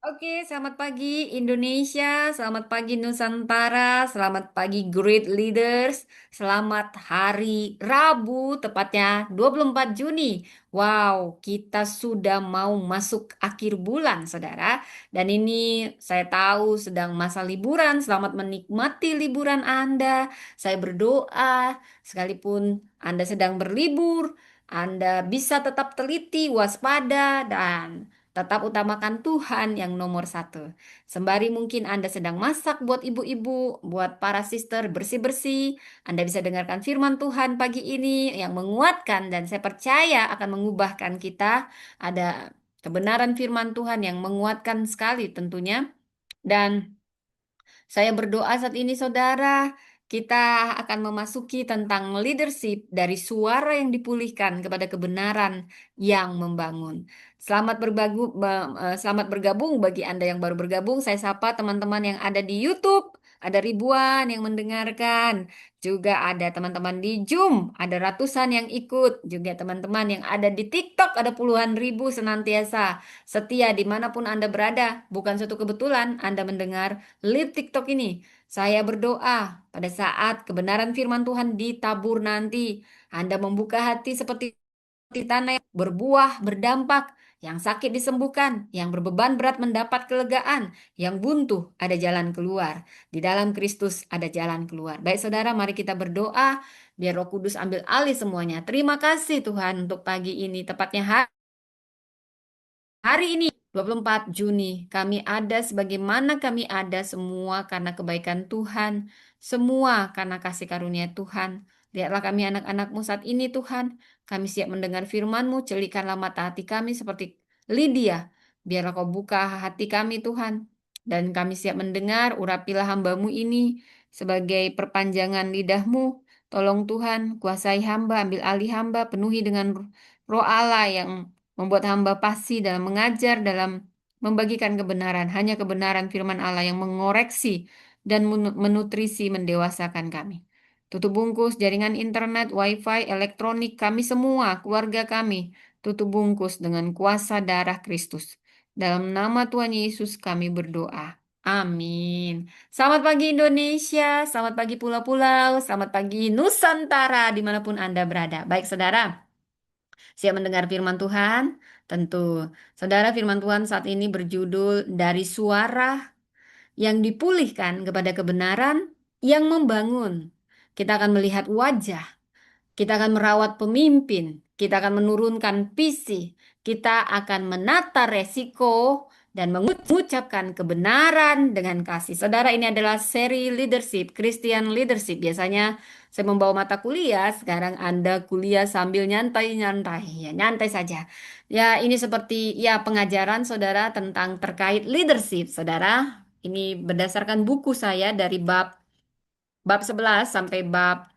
Oke, selamat pagi Indonesia, selamat pagi Nusantara, selamat pagi Great Leaders, selamat hari Rabu, tepatnya 24 Juni. Wow, kita sudah mau masuk akhir bulan, saudara. Dan ini saya tahu sedang masa liburan, selamat menikmati liburan Anda. Saya berdoa, sekalipun Anda sedang berlibur, Anda bisa tetap teliti, waspada, dan tetap utamakan Tuhan yang nomor satu. Sembari mungkin Anda sedang masak buat ibu-ibu, buat para sister bersih-bersih, Anda bisa dengarkan firman Tuhan pagi ini yang menguatkan dan saya percaya akan mengubahkan kita. Ada kebenaran firman Tuhan yang menguatkan sekali tentunya. Dan saya berdoa saat ini, saudara, kita akan memasuki tentang leadership dari suara yang dipulihkan kepada kebenaran yang membangun. Selamat bergabung bagi Anda yang baru bergabung. Saya sapa teman-teman yang ada di YouTube. Ada ribuan yang mendengarkan. Juga ada teman-teman di Zoom. Ada ratusan yang ikut. Juga teman-teman yang ada di TikTok. Ada puluhan ribu senantiasa setia dimanapun Anda berada. Bukan suatu kebetulan Anda mendengar live TikTok ini. Saya berdoa pada saat kebenaran firman Tuhan ditabur nanti, Anda membuka hati seperti tanah yang berbuah, berdampak, yang sakit disembuhkan, yang berbeban berat mendapat kelegaan, yang buntu ada jalan keluar. Di dalam Kristus ada jalan keluar. Baik saudara, mari kita berdoa biar Roh Kudus ambil alih semuanya. Terima kasih Tuhan untuk pagi ini, tepatnya hari ini 24 Juni kami ada sebagaimana kami ada semua karena kebaikan Tuhan, semua karena kasih karunia Tuhan. Lihatlah kami anak-anak-Mu saat ini Tuhan, kami siap mendengar firman-Mu, celikanlah mata hati kami seperti Lydia. Biarlah Kau buka hati kami Tuhan, dan kami siap mendengar, urapilah hamba-Mu ini sebagai perpanjangan lidah-Mu. Tolong Tuhan, kuasai hamba, ambil alih hamba, penuhi dengan roh Allah yang membuat hamba fasih dalam mengajar, dalam membagikan kebenaran. Hanya kebenaran firman Allah yang mengoreksi dan menutrisi, mendewasakan kami. Tutup bungkus jaringan internet, wifi, elektronik kami semua, keluarga kami. Tutup bungkus dengan kuasa darah Kristus. Dalam nama Tuhan Yesus kami berdoa. Amin. Selamat pagi Indonesia, selamat pagi pulau-pulau, selamat pagi Nusantara, dimanapun Anda berada. Baik saudara. Siap mendengar firman Tuhan? Tentu. Saudara, firman Tuhan saat ini berjudul dari suara yang dipulihkan kepada kebenaran yang membangun. Kita akan melihat wajah, kita akan merawat pemimpin, kita akan menurunkan visi, kita akan menata resiko dan mengucapkan kebenaran dengan kasih. Saudara, ini adalah seri leadership, Christian leadership. Biasanya saya membawa mata kuliah, sekarang Anda kuliah sambil nyantai-nyantai, ya nyantai saja. Ya, ini seperti ya pengajaran saudara tentang terkait leadership, saudara. Ini berdasarkan buku saya dari bab 11 sampai bab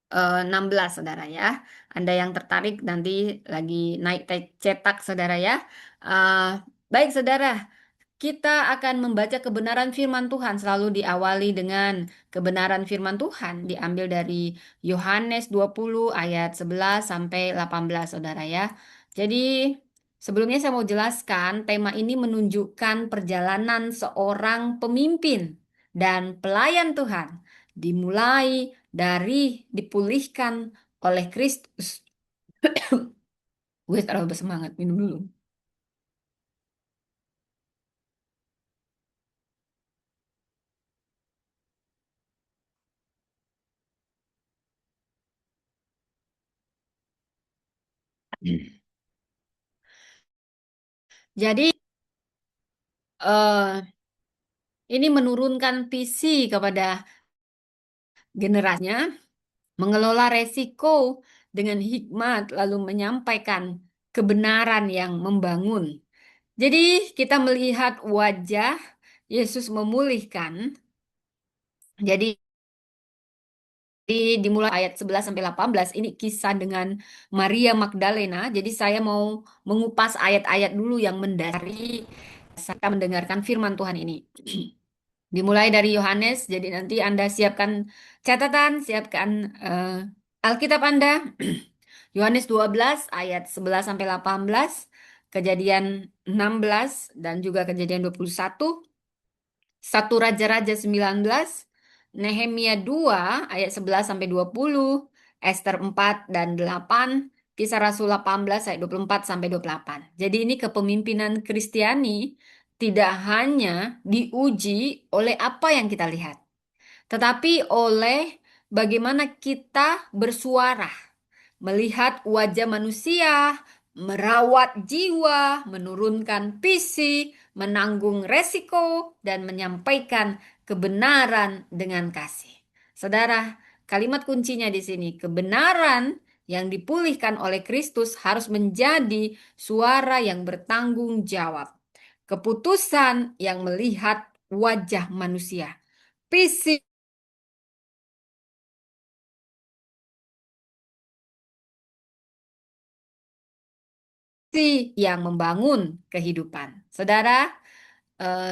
16 saudara ya. Anda yang tertarik nanti lagi naik cetak saudara ya. Eh, Baik saudara, kita akan membaca kebenaran firman Tuhan selalu diawali dengan kebenaran firman Tuhan diambil dari Yohanes 20 ayat 11 sampai 18 saudara ya. Jadi sebelumnya saya mau jelaskan tema ini menunjukkan perjalanan seorang pemimpin dan pelayan Tuhan dimulai dari dipulihkan oleh Kristus. Gue terlalu bersemangat minum dulu. Jadi eh ini menurunkan visi kepada generasinya, mengelola resiko dengan hikmat, lalu menyampaikan kebenaran yang membangun. Jadi kita melihat wajah Yesus memulihkan. Jadi dimulai ayat 11 sampai 18 ini kisah dengan Maria Magdalena. Jadi saya mau mengupas ayat-ayat dulu yang mendasari kita mendengarkan firman Tuhan ini. Dimulai dari Yohanes, jadi nanti Anda siapkan catatan, siapkan Alkitab Anda. Yohanes 12 ayat 11 sampai 18. Kejadian 16 dan juga Kejadian 21, 1 Raja-Raja 19, Nehemia 2 ayat 11 sampai 20, Ester 4 dan 8, Kisah Rasul 18 ayat 24 sampai 28. Jadi ini kepemimpinan Kristiani tidak hanya diuji oleh apa yang kita lihat, tetapi oleh bagaimana kita bersuara, melihat wajah manusia, merawat jiwa, menurunkan visi, menanggung resiko, dan menyampaikan kebenaran dengan kasih. Saudara, kalimat kuncinya di sini, kebenaran yang dipulihkan oleh Kristus harus menjadi suara yang bertanggung jawab. Keputusan yang melihat wajah manusia. Visi yang membangun kehidupan. Saudara,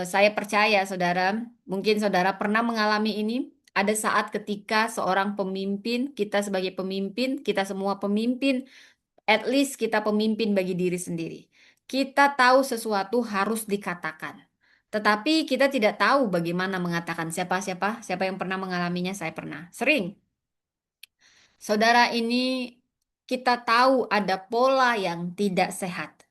saya percaya saudara, mungkin saudara pernah mengalami ini. Ada saat ketika seorang pemimpin, kita sebagai pemimpin, kita semua pemimpin, at least kita pemimpin bagi diri sendiri. Kita tahu sesuatu harus dikatakan. Tetapi kita tidak tahu bagaimana mengatakan. Siapa yang pernah mengalaminya? Saya pernah. Sering. Saudara, ini kita tahu ada pola yang tidak sehat.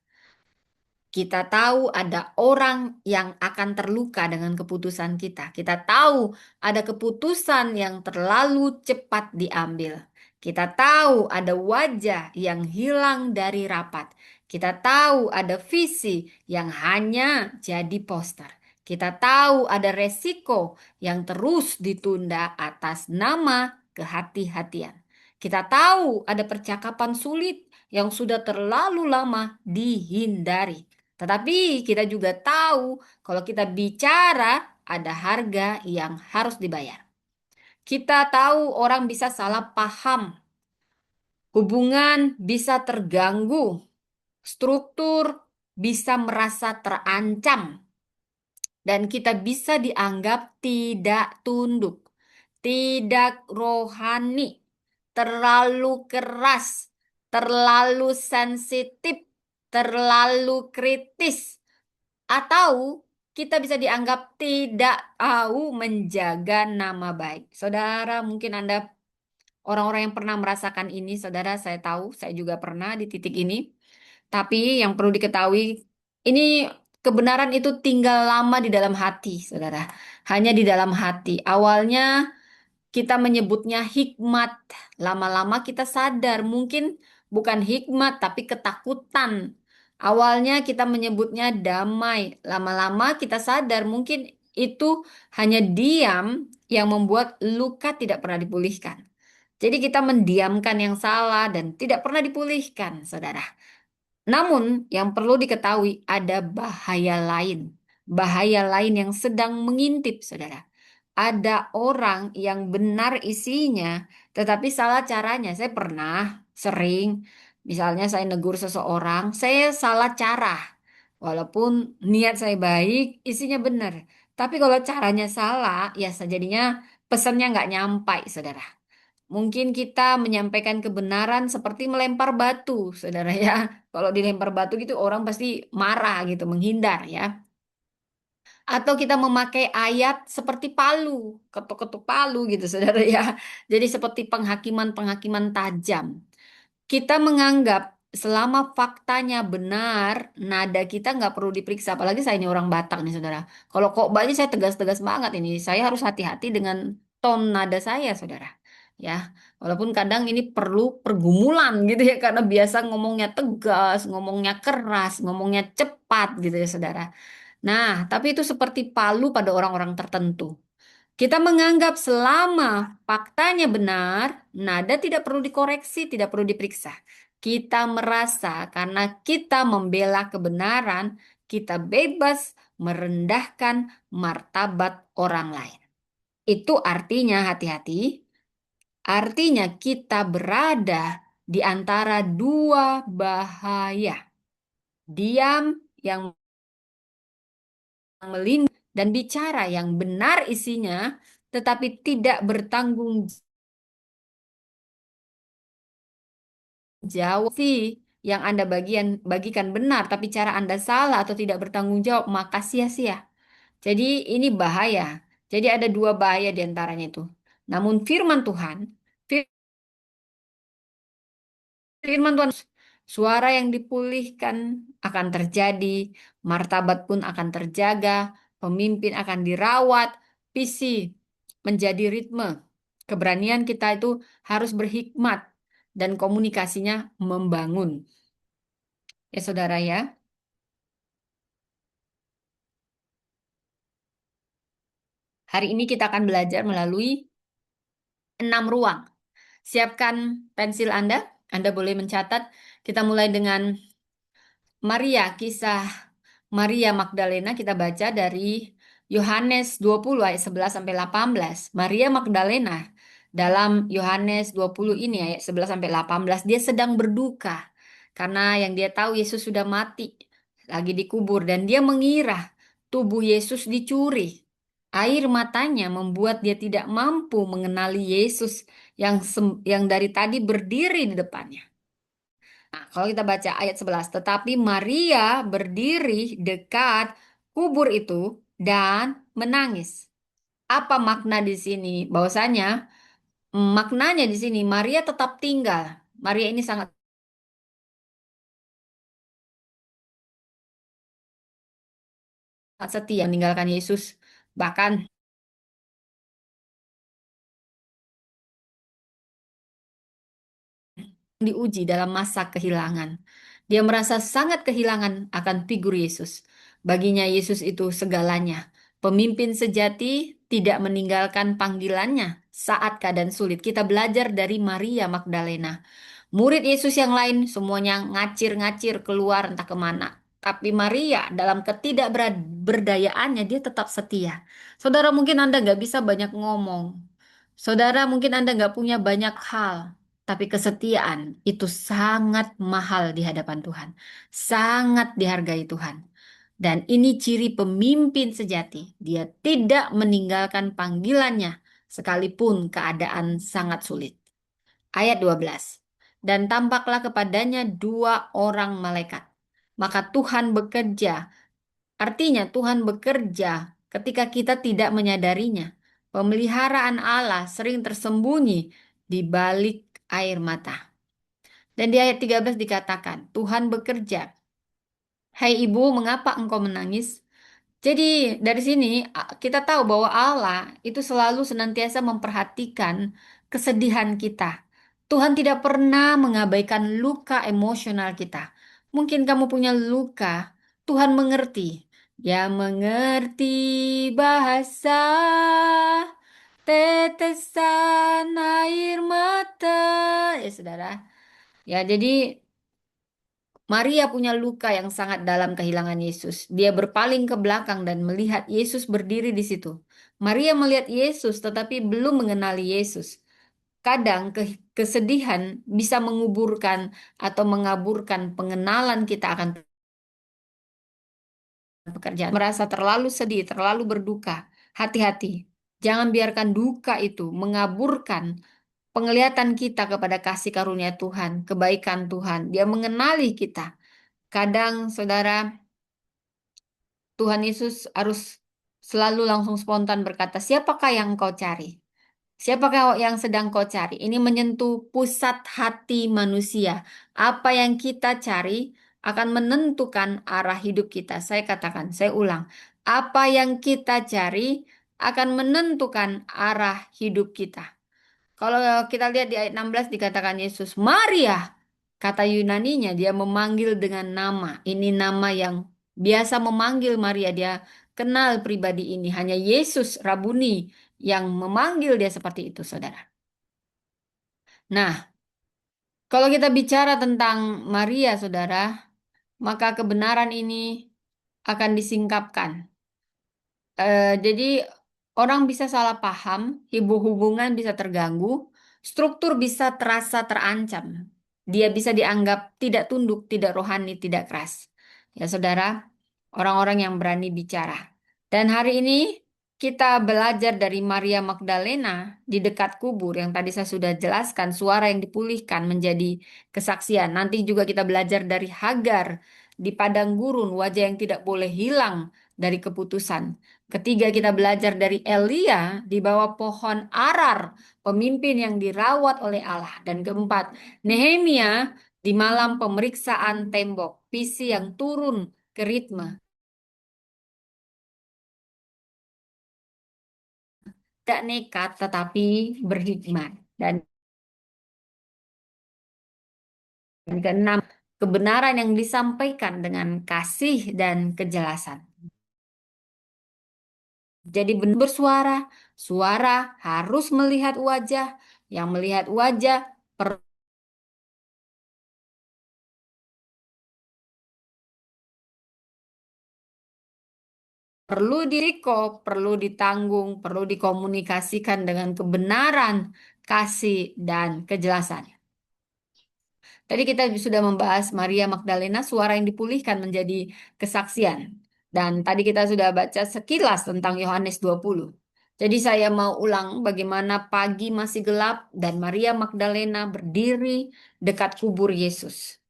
Kita tahu ada orang yang akan terluka dengan keputusan kita. Kita tahu ada keputusan yang terlalu cepat diambil. Kita tahu ada wajah yang hilang dari rapat. Kita tahu ada visi yang hanya jadi poster. Kita tahu ada resiko yang terus ditunda atas nama kehati-hatian. Kita tahu ada percakapan sulit yang sudah terlalu lama dihindari. Tetapi kita juga tahu kalau kita bicara ada harga yang harus dibayar. Kita tahu orang bisa salah paham, hubungan bisa terganggu, struktur bisa merasa terancam, dan kita bisa dianggap tidak tunduk, tidak rohani, terlalu keras, terlalu sensitif, terlalu kritis, atau kita bisa dianggap tidak tahu menjaga nama baik. Saudara, mungkin Anda orang-orang yang pernah merasakan ini, saudara, saya tahu, saya juga pernah di titik ini. Tapi yang perlu diketahui, ini kebenaran itu tinggal lama di dalam hati, saudara. Hanya di dalam hati. Awalnya kita menyebutnya hikmat. Lama-lama kita sadar mungkin bukan hikmat tapi ketakutan. Awalnya kita menyebutnya damai. Lama-lama kita sadar mungkin itu hanya diam yang membuat luka tidak pernah dipulihkan. Jadi kita mendiamkan yang salah dan tidak pernah dipulihkan, saudara. Namun yang perlu diketahui ada bahaya lain. Bahaya lain yang sedang mengintip, saudara. Ada orang yang benar isinya, tetapi salah caranya. Saya pernah, sering, misalnya saya negur seseorang, saya salah cara. Walaupun niat saya baik, isinya benar. Tapi kalau caranya salah, ya jadinya pesannya nggak nyampai, saudara. Mungkin kita menyampaikan kebenaran seperti melempar batu, saudara ya. Kalau dilempar batu gitu orang pasti marah gitu, menghindar ya. Atau kita memakai ayat seperti palu, ketuk-ketuk palu gitu, saudara ya. Jadi seperti penghakiman-penghakiman tajam. Kita menganggap selama faktanya benar, nada kita nggak perlu diperiksa. Apalagi saya ini orang Batak nih, saudara. Kalau khotbahnya saya tegas-tegas banget ini. Saya harus hati-hati dengan ton nada saya, saudara. Ya, walaupun kadang ini perlu pergumulan gitu ya, karena biasa ngomongnya tegas, ngomongnya keras, ngomongnya cepat gitu ya, saudara. Nah, tapi itu seperti palu pada orang-orang tertentu. Kita menganggap selama faktanya benar, nada tidak perlu dikoreksi, tidak perlu diperiksa. Kita merasa karena kita membela kebenaran, kita bebas merendahkan martabat orang lain. Itu artinya hati-hati, artinya kita berada di antara dua bahaya. Diam yang melindungi dan bicara yang benar isinya, tetapi tidak bertanggung jawab. yang Anda bagikan benar, tapi cara Anda salah atau tidak bertanggung jawab, maka sia-sia. Jadi ini bahaya. Jadi ada dua bahaya di antaranya itu. Namun firman Tuhan, suara yang dipulihkan akan terjadi, martabat pun akan terjaga, pemimpin akan dirawat, visi menjadi ritme. Keberanian kita itu harus berhikmat dan komunikasinya membangun. Ya saudara ya, hari ini kita akan belajar melalui 6 ruang. Siapkan pensil Anda, Anda boleh mencatat. Kita mulai dengan Maria, kisah Maria Magdalena kita baca dari Yohanes 20 ayat 11 sampai 18. Maria Magdalena dalam Yohanes 20 ini ayat 11 sampai 18 dia sedang berduka karena yang dia tahu Yesus sudah mati lagi dikubur dan dia mengira tubuh Yesus dicuri. Air matanya membuat dia tidak mampu mengenali Yesus yang dari tadi berdiri di depannya. Nah, kalau kita baca ayat 11, tetapi Maria berdiri dekat kubur itu dan menangis. Apa makna di sini? Bahwasanya maknanya di sini Maria tetap tinggal. Maria ini sangat setia meninggalkan Yesus. Bahkan diuji dalam masa kehilangan. Dia merasa sangat kehilangan akan figur Yesus. Baginya Yesus itu segalanya. Pemimpin sejati tidak meninggalkan panggilannya saat keadaan sulit. Kita belajar dari Maria Magdalena. Murid Yesus yang lain semuanya ngacir-ngacir keluar entah kemana. Tapi Maria dalam ketidakberdayaannya dia tetap setia. Saudara mungkin Anda nggak bisa banyak ngomong. Saudara mungkin Anda nggak punya banyak hal. Tapi kesetiaan itu sangat mahal di hadapan Tuhan. Sangat dihargai Tuhan. Dan ini ciri pemimpin sejati. Dia tidak meninggalkan panggilannya sekalipun keadaan sangat sulit. Ayat 12. Dan tampaklah kepadanya 2 orang malaikat. Maka Tuhan bekerja. Artinya Tuhan bekerja ketika kita tidak menyadarinya. Pemeliharaan Allah sering tersembunyi di balik air mata. Dan di ayat 13 dikatakan, Tuhan bekerja. Hai ibu, mengapa engkau menangis? Jadi dari sini kita tahu bahwa Allah itu selalu senantiasa memperhatikan kesedihan kita. Tuhan tidak pernah mengabaikan luka emosional kita. Mungkin kamu punya luka, Tuhan mengerti. Dia mengerti bahasa tetesan air mata. Ya saudara. Ya jadi Maria punya luka yang sangat dalam kehilangan Yesus. Dia berpaling ke belakang dan melihat Yesus berdiri di situ. Maria melihat Yesus tetapi belum mengenali Yesus. Kadang kesedihan bisa menguburkan atau mengaburkan pengenalan kita akan pekerjaan. Merasa terlalu sedih, terlalu berduka. Hati-hati. Jangan biarkan duka itu mengaburkan penglihatan kita kepada kasih karunia Tuhan, kebaikan Tuhan. Dia mengenali kita. Kadang, saudara, Tuhan Yesus harus selalu langsung spontan berkata, siapakah yang kau cari? Siapakah yang sedang kau cari? Ini menyentuh pusat hati manusia. Apa yang kita cari akan menentukan arah hidup kita. Saya katakan, saya ulang. Apa yang kita cari akan menentukan arah hidup kita. Kalau kita lihat di ayat 16 dikatakan Yesus, Maria. Kata Yunaninya dia memanggil dengan nama. Ini nama yang biasa memanggil Maria. Dia kenal pribadi ini. Hanya Yesus Rabuni yang memanggil dia seperti itu, saudara. Nah, kalau kita bicara tentang Maria, saudara, maka kebenaran ini akan disingkapkan. Jadi orang bisa salah paham, hubungan bisa terganggu, struktur bisa terasa terancam. Dia bisa dianggap tidak tunduk, tidak rohani, tidak keras. Ya saudara, orang-orang yang berani bicara. Dan hari ini kita belajar dari Maria Magdalena di dekat kubur yang tadi saya sudah jelaskan, suara yang dipulihkan menjadi kesaksian. Nanti juga kita belajar dari Hagar di padang gurun, wajah yang tidak boleh hilang dari keputusan. Ketiga, kita belajar dari Elia di bawah pohon Arar, pemimpin yang dirawat oleh Allah. Dan keempat, Nehemia di malam pemeriksaan tembok, visi yang turun ke ritme. Tidak nekat tetapi berhikmat. Dan keenam, kebenaran yang disampaikan dengan kasih dan kejelasan. Jadi bersuara, suara harus melihat wajah, yang melihat wajah perlu perlu ditanggung, perlu dikomunikasikan dengan kebenaran, kasih, dan kejelasan. Tadi kita sudah membahas Maria Magdalena, suara yang dipulihkan menjadi kesaksian. Dan tadi kita sudah baca sekilas tentang Yohanes 20. Jadi saya mau ulang bagaimana pagi masih gelap dan Maria Magdalena berdiri dekat kubur Yesus.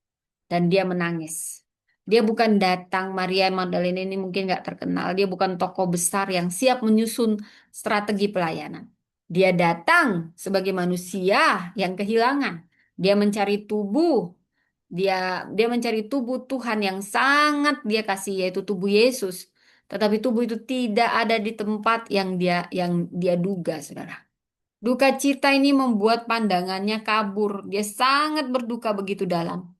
Dan dia menangis. Dia bukan datang, Maria Magdalena ini mungkin nggak terkenal. Dia bukan tokoh besar yang siap menyusun strategi pelayanan. Dia datang sebagai manusia yang kehilangan. Dia mencari tubuh dia dia mencari tubuh Tuhan yang sangat dia kasih yaitu tubuh Yesus. Tetapi tubuh itu tidak ada di tempat yang dia duga, Saudara. Duka cita ini membuat pandangannya kabur. Dia sangat berduka begitu dalam.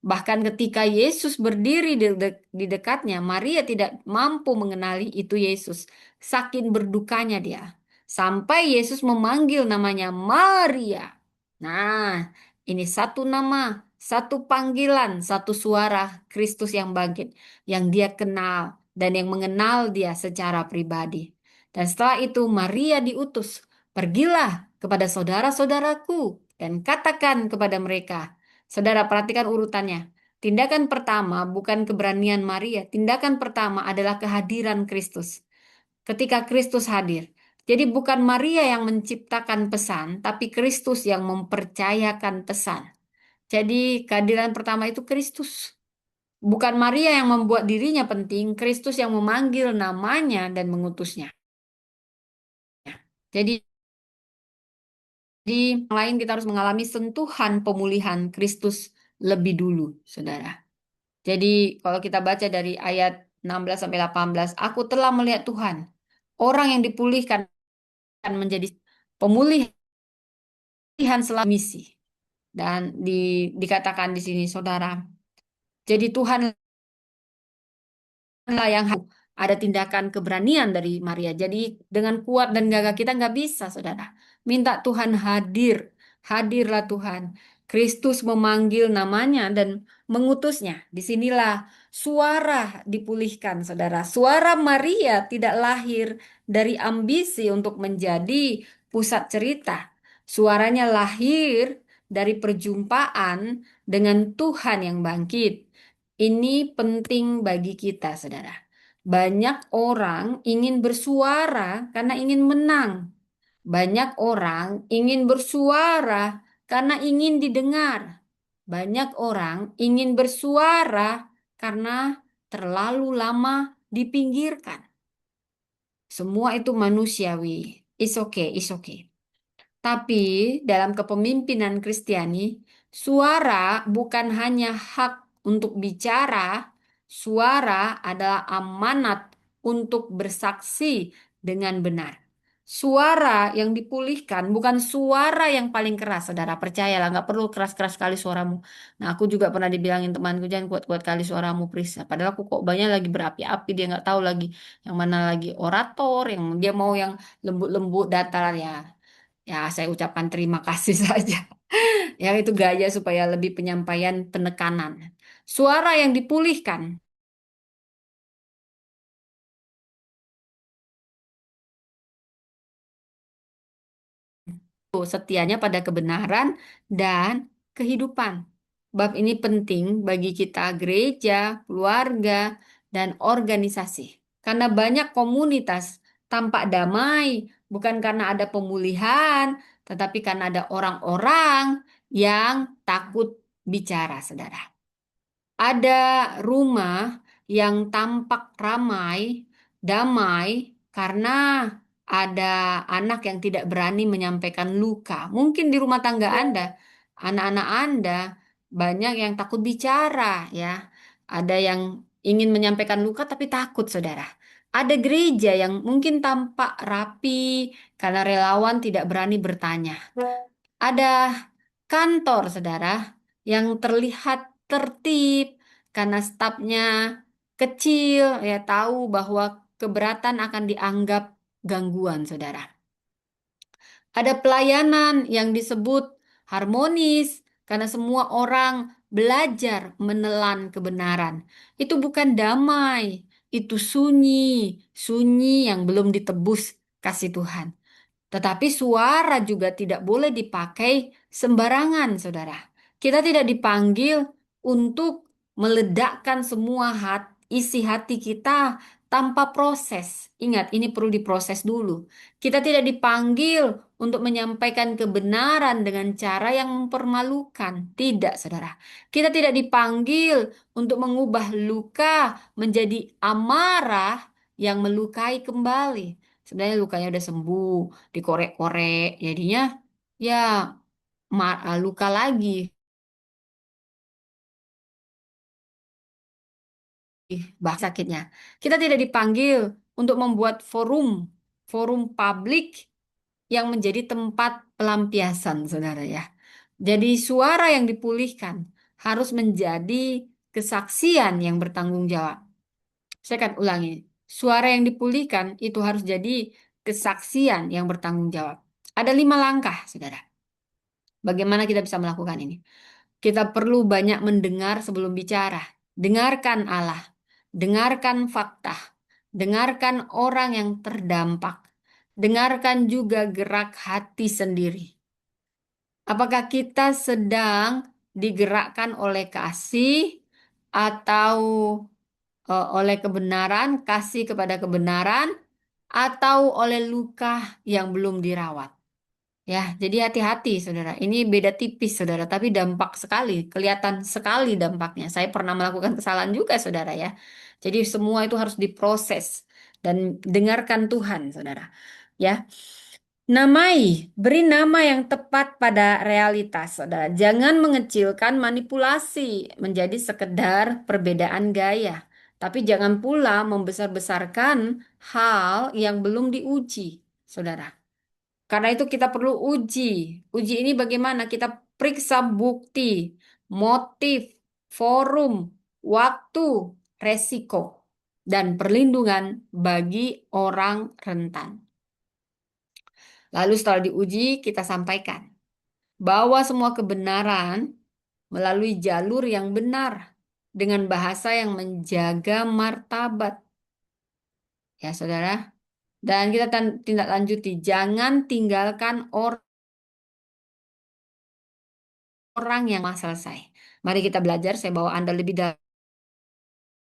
Bahkan ketika Yesus berdiri di dekatnya, Maria tidak mampu mengenali itu Yesus. Saking berdukanya dia. Sampai Yesus memanggil namanya Maria. Nah, ini satu nama, satu panggilan, satu suara Kristus yang bangkit. Yang dia kenal dan yang mengenal dia secara pribadi. Dan setelah itu Maria diutus. Pergilah kepada saudara-saudaraku dan katakan kepada mereka. Saudara, perhatikan urutannya. Tindakan pertama bukan keberanian Maria. Tindakan pertama adalah kehadiran Kristus. Ketika Kristus hadir. Jadi bukan Maria yang menciptakan pesan, tapi Kristus yang mempercayakan pesan. Jadi kehadiran pertama itu Kristus. Bukan Maria yang membuat dirinya penting, Kristus yang memanggil namanya dan mengutusnya. Jadi di yang lain kita harus mengalami sentuhan pemulihan Kristus lebih dulu, saudara. Jadi kalau kita baca dari ayat 16 sampai 18, aku telah melihat Tuhan, orang yang dipulihkan menjadi pemulihan selama misi. Dan dikatakan di sini, saudara. Jadi Tuhan lah yang ada tindakan keberanian dari Maria. Jadi dengan kuat dan gagah kita nggak bisa, saudara. Minta Tuhan hadir. Hadirlah Tuhan. Kristus memanggil namanya dan mengutusnya. Disinilah suara dipulihkan, saudara. Suara Maria tidak lahir dari ambisi untuk menjadi pusat cerita. Suaranya lahir dari perjumpaan dengan Tuhan yang bangkit. Ini penting bagi kita, saudara. Banyak orang ingin bersuara karena ingin menang. Banyak orang ingin bersuara karena ingin didengar. Banyak orang ingin bersuara karena terlalu lama dipinggirkan. Semua itu manusiawi. It's okay, it's okay. Tapi dalam kepemimpinan Kristiani, suara bukan hanya hak untuk bicara, suara adalah amanat untuk bersaksi dengan benar. Suara yang dipulihkan bukan suara yang paling keras, saudara. Percayalah, nggak perlu keras-keras sekali suaramu. Nah, aku juga pernah dibilangin temanku, jangan kuat-kuat kali suaramu, Prisa. Padahal aku kok banyak lagi berapi-api, dia nggak tahu lagi yang mana lagi orator, yang dia mau yang lembut-lembut datar ya. Ya, saya ucapkan terima kasih saja. Yang itu gaya supaya lebih penyampaian penekanan. Suara yang dipulihkan, setianya pada kebenaran dan kehidupan. Bab ini penting bagi kita gereja, keluarga, dan organisasi. Karena banyak komunitas tampak damai, bukan karena ada pemulihan, tetapi karena ada orang-orang yang takut bicara, saudara. Ada rumah yang tampak ramai, damai, karena ada anak yang tidak berani menyampaikan luka. Mungkin di rumah tangga Anda, anak-anak Anda banyak yang takut bicara, ya. Ada yang ingin menyampaikan luka tapi takut, saudara. Ada gereja yang mungkin tampak rapi karena relawan tidak berani bertanya. Ada kantor, saudara, yang terlihat tertib karena stafnya kecil, ya tahu bahwa keberatan akan dianggap gangguan, saudara. Ada pelayanan yang disebut harmonis karena semua orang belajar menelan kebenaran. Itu bukan damai, itu sunyi, sunyi yang belum ditebus kasih Tuhan. Tetapi suara juga tidak boleh dipakai sembarangan, saudara. Kita tidak dipanggil untuk meledakkan semua isi hati kita tanpa proses. Ingat, ini perlu diproses dulu. Kita tidak dipanggil untuk menyampaikan kebenaran dengan cara yang mempermalukan. Tidak, saudara. Kita tidak dipanggil untuk mengubah luka menjadi amarah yang melukai kembali. Sebenarnya lukanya udah sembuh, dikorek-korek, jadinya ya luka lagi, bahasa sakitnya. Kita tidak dipanggil untuk membuat forum publik yang menjadi tempat pelampiasan, saudara ya. Jadi suara yang dipulihkan harus menjadi kesaksian yang bertanggung jawab. Saya akan ulangi. Suara yang dipulihkan itu harus jadi kesaksian yang bertanggung jawab. Ada 5 langkah, saudara. Bagaimana kita bisa melakukan ini? Kita perlu banyak mendengar sebelum bicara. Dengarkan Allah, dengarkan fakta, dengarkan orang yang terdampak, dengarkan juga gerak hati sendiri. Apakah kita sedang digerakkan oleh kasih atau oleh kebenaran, kasih kepada kebenaran, atau oleh luka yang belum dirawat? Ya, jadi hati-hati, saudara. Ini beda tipis, saudara, tapi dampak sekali, kelihatan sekali dampaknya. Saya pernah melakukan kesalahan juga, saudara, ya. Jadi semua itu harus diproses dan dengarkan Tuhan, saudara. Ya, beri nama yang tepat pada realitas, saudara. Jangan mengecilkan manipulasi menjadi sekedar perbedaan gaya. Tapi jangan pula membesar-besarkan hal yang belum diuji, saudara. Karena itu kita perlu uji. Uji ini bagaimana? Kita periksa bukti, motif, forum, waktu, resiko, dan perlindungan bagi orang rentan. Lalu setelah diuji, kita sampaikan bahwa semua kebenaran melalui jalur yang benar dengan bahasa yang menjaga martabat. Ya, saudara. Dan kita tindak lanjuti. Jangan tinggalkan orang yang mau selesai. Mari kita belajar. Saya bawa Anda lebih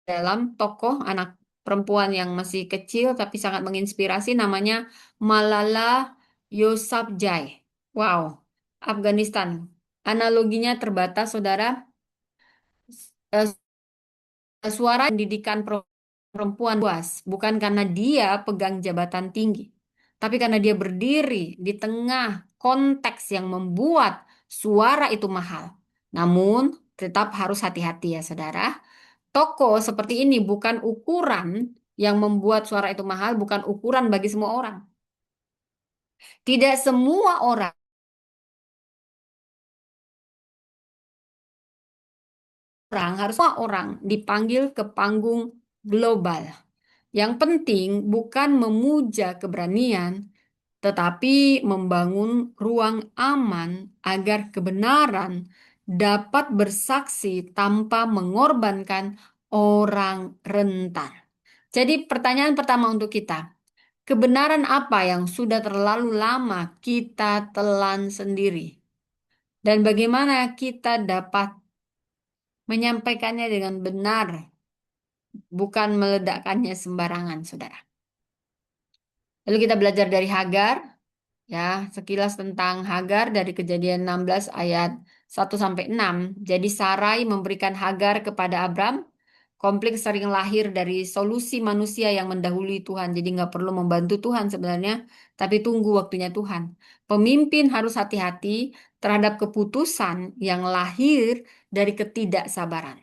dalam tokoh anak perempuan yang masih kecil tapi sangat menginspirasi namanya Malala Yousafzai. Wow, Afghanistan. Analoginya terbatas, saudara. Eh, Suara pendidikan perempuan luas bukan karena dia pegang jabatan tinggi, tapi karena dia berdiri di tengah konteks yang membuat suara itu mahal. Namun, tetap harus hati-hati ya, saudara. Toko seperti ini bukan ukuran yang membuat suara itu mahal, bukan ukuran bagi semua orang. Tidak semua semua orang dipanggil ke panggung global. Yang penting bukan memuja keberanian, tetapi membangun ruang aman agar kebenaran dapat bersaksi tanpa mengorbankan orang rentan. Jadi pertanyaan pertama untuk kita, kebenaran apa yang sudah terlalu lama kita telan sendiri? Dan bagaimana kita dapat menyampaikannya dengan benar, bukan meledakkannya sembarangan, saudara. Lalu kita belajar dari Hagar, ya, sekilas tentang Hagar dari Kejadian 16 ayat 1 sampai 6. Jadi Sarai memberikan Hagar kepada Abram. Konflik sering lahir dari solusi manusia yang mendahului Tuhan. Jadi nggak perlu membantu Tuhan sebenarnya, tapi tunggu waktunya Tuhan. Pemimpin harus hati-hati terhadap keputusan yang lahir dari ketidaksabaran.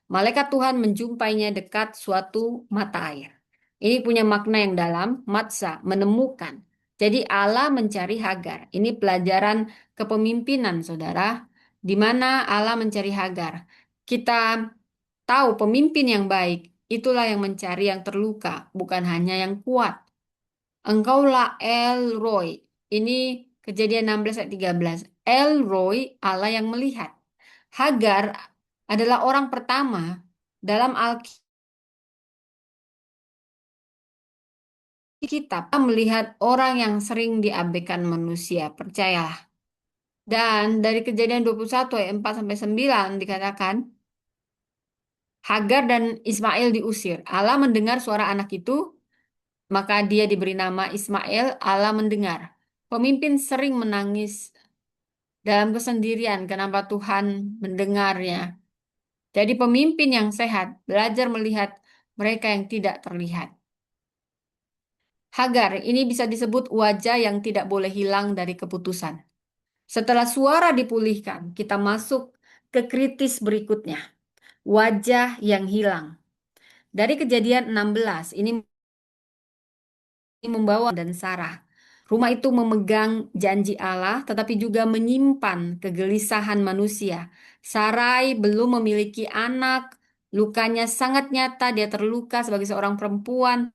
Malaikat Tuhan menjumpainya dekat suatu mata air. Ini punya makna yang dalam, matsa, menemukan. Jadi Allah mencari Hagar. Ini pelajaran kepemimpinan, saudara, di mana Allah mencari Hagar. Kita tahu pemimpin yang baik, itulah yang mencari yang terluka, bukan hanya yang kuat. Engkaulah El Roy. Ini Kejadian 16 ayat 13. El Roy, Allah yang melihat. Hagar adalah orang pertama dalam Alkitab melihat orang yang sering diabaikan manusia. Percayalah. Dan dari Kejadian 21 ayat 4 sampai 9 dikatakan Hagar dan Ismail diusir. Allah mendengar suara anak itu, maka dia diberi nama Ismail. Allah mendengar. Pemimpin sering menangis dalam kesendirian. Kenapa Tuhan mendengarnya? Jadi pemimpin yang sehat belajar melihat mereka yang tidak terlihat. Hagar, ini bisa disebut wajah yang tidak boleh hilang dari keputusan. Setelah suara dipulihkan, kita masuk ke kritis berikutnya. Wajah yang hilang. Dari Kejadian 16, ini membawa dan Sarah. Rumah itu memegang janji Allah, tetapi juga menyimpan kegelisahan manusia. Sarai belum memiliki anak, lukanya sangat nyata, dia terluka sebagai seorang perempuan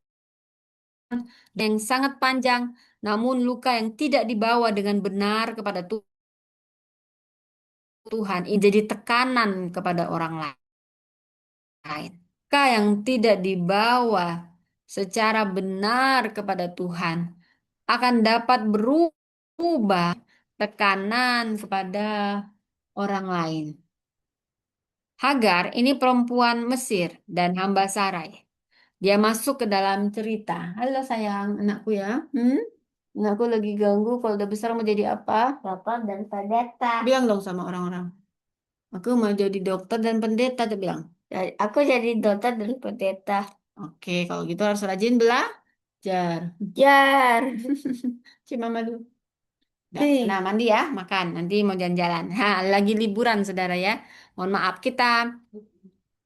yang sangat panjang, namun luka yang tidak dibawa dengan benar kepada Tuhan, ini jadi tekanan kepada orang lain. Luka yang tidak dibawa secara benar kepada Tuhan akan dapat berubah tekanan kepada orang lain. Hagar ini perempuan Mesir dan hamba Sarai. Dia masuk ke dalam cerita. Halo sayang, anakku ya. Anakku lagi ganggu. Kalau udah besar mau jadi apa? Dokter dan pendeta. Bilang dong sama orang-orang. Aku mau jadi dokter dan pendeta, tuh bilang. Aku jadi dokter dan pendeta. Oke, kalau gitu harus rajin belajar. Jar. Cuma madu. Nah, mandi ya, makan. Nanti mau jalan-jalan. Lagi liburan, saudara ya. Mohon maaf, kita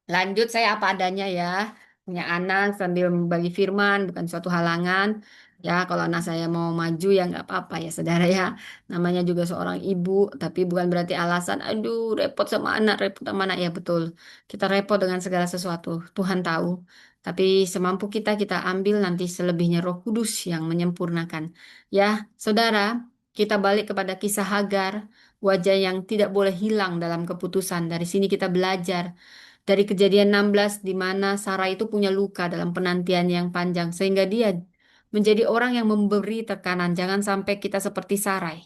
lanjut. Saya apa adanya ya. Punya anak sambil membagi firman, bukan suatu halangan. Ya, kalau anak saya mau maju ya nggak apa-apa ya, saudara ya. Namanya juga seorang ibu, tapi bukan berarti alasan, aduh repot sama anak, repot sama anak. Ya betul, kita repot dengan segala sesuatu. Tuhan tahu. Tapi semampu kita, kita ambil nanti selebihnya Roh Kudus yang menyempurnakan. Ya, saudara, kita balik kepada kisah Hagar, wajah yang tidak boleh hilang dalam keputusan. Dari sini kita belajar dari Kejadian 16 di mana Sarah itu punya luka dalam penantian yang panjang sehingga dia menjadi orang yang memberi tekanan. Jangan sampai kita seperti Sarai.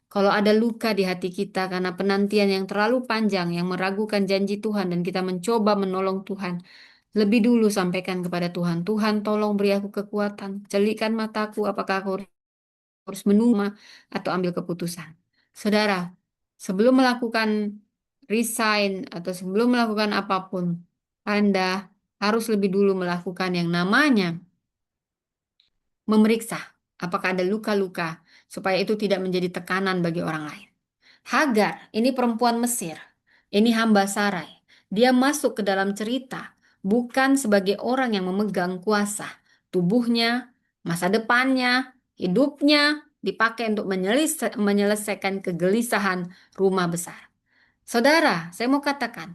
Kalau ada luka di hati kita karena penantian yang terlalu panjang yang meragukan janji Tuhan dan kita mencoba menolong Tuhan, lebih dulu sampaikan kepada Tuhan, Tuhan tolong beri aku kekuatan, celikkan mataku, apakah aku harus menunggu atau ambil keputusan. Saudara, sebelum melakukan resign atau sebelum melakukan apapun, Anda harus lebih dulu melakukan yang namanya memeriksa apakah ada luka-luka supaya itu tidak menjadi tekanan bagi orang lain. Hagar, ini perempuan Mesir. Ini hamba Sarai. Dia masuk ke dalam cerita bukan sebagai orang yang memegang kuasa. Tubuhnya, masa depannya, hidupnya dipakai untuk menyelesaikan kegelisahan rumah besar. Saudara, saya mau katakan,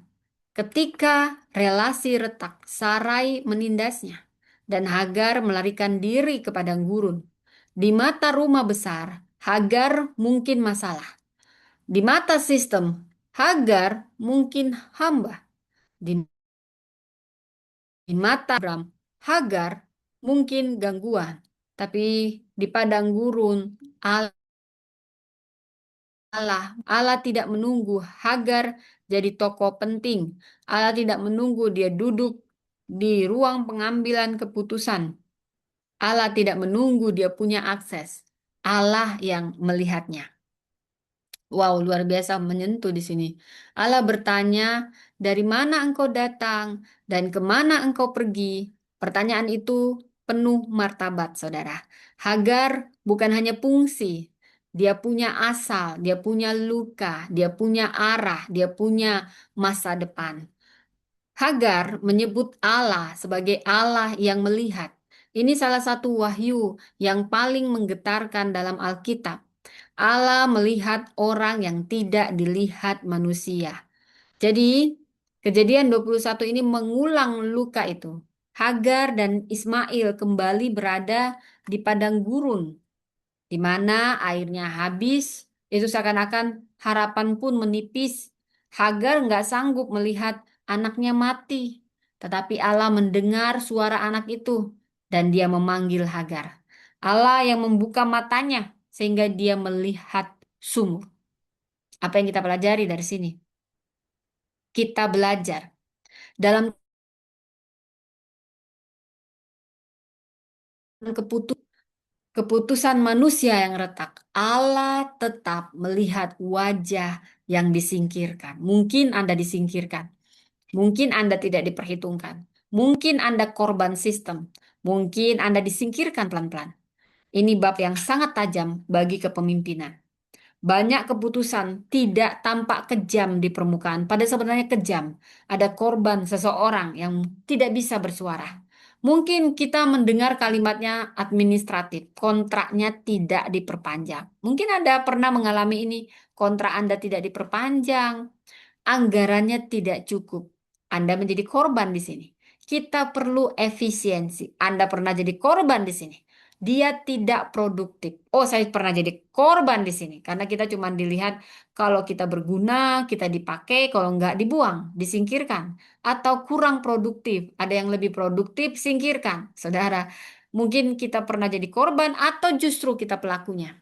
ketika relasi retak, Sarai menindasnya dan Hagar melarikan diri ke padang gurun. Di mata rumah besar, Hagar mungkin masalah. Di mata sistem, Hagar mungkin hamba. Di, di mata Abram, Hagar mungkin gangguan. Tapi di padang gurun, Allah tidak menunggu Hagar jadi tokoh penting. Allah tidak menunggu dia duduk di ruang pengambilan keputusan. Allah tidak menunggu dia punya akses. Allah yang melihatnya. Wow, luar biasa menyentuh di sini. Allah bertanya, dari mana engkau datang dan kemana engkau pergi? Pertanyaan itu penuh martabat, saudara. Hagar bukan hanya fungsi, dia punya asal, dia punya luka, dia punya arah, dia punya masa depan. Hagar menyebut Allah sebagai Allah yang melihat. Ini salah satu wahyu yang paling menggetarkan dalam Alkitab. Allah melihat orang yang tidak dilihat manusia. Jadi, kejadian 21 ini mengulang luka itu. Hagar dan Ismail kembali berada di padang gurun, di mana airnya habis, itu seakan-akan harapan pun menipis. Hagar nggak sanggup melihat anaknya mati, tetapi Allah mendengar suara anak itu dan dia memanggil Hagar. Allah yang membuka matanya sehingga dia melihat sumur. Apa yang kita pelajari dari sini? Kita belajar dalam keputusan manusia yang retak. Allah tetap melihat wajah yang disingkirkan. Mungkin Anda disingkirkan. Mungkin Anda tidak diperhitungkan. Mungkin Anda korban sistem. Mungkin Anda disingkirkan pelan-pelan. Ini bab yang sangat tajam bagi kepemimpinan. Banyak keputusan tidak tampak kejam di permukaan, pada sebenarnya kejam. Ada korban seseorang yang tidak bisa bersuara. Mungkin kita mendengar kalimatnya administratif, kontraknya tidak diperpanjang. Mungkin Anda pernah mengalami ini, kontrak Anda tidak diperpanjang, anggarannya tidak cukup. Anda menjadi korban di sini. Kita perlu efisiensi. Anda pernah jadi korban di sini. Dia tidak produktif. Oh, saya pernah jadi korban di sini. Karena kita cuma dilihat kalau kita berguna, kita dipakai, kalau nggak dibuang, disingkirkan. Atau kurang produktif. Ada yang lebih produktif, singkirkan. Saudara, mungkin kita pernah jadi korban atau justru kita pelakunya.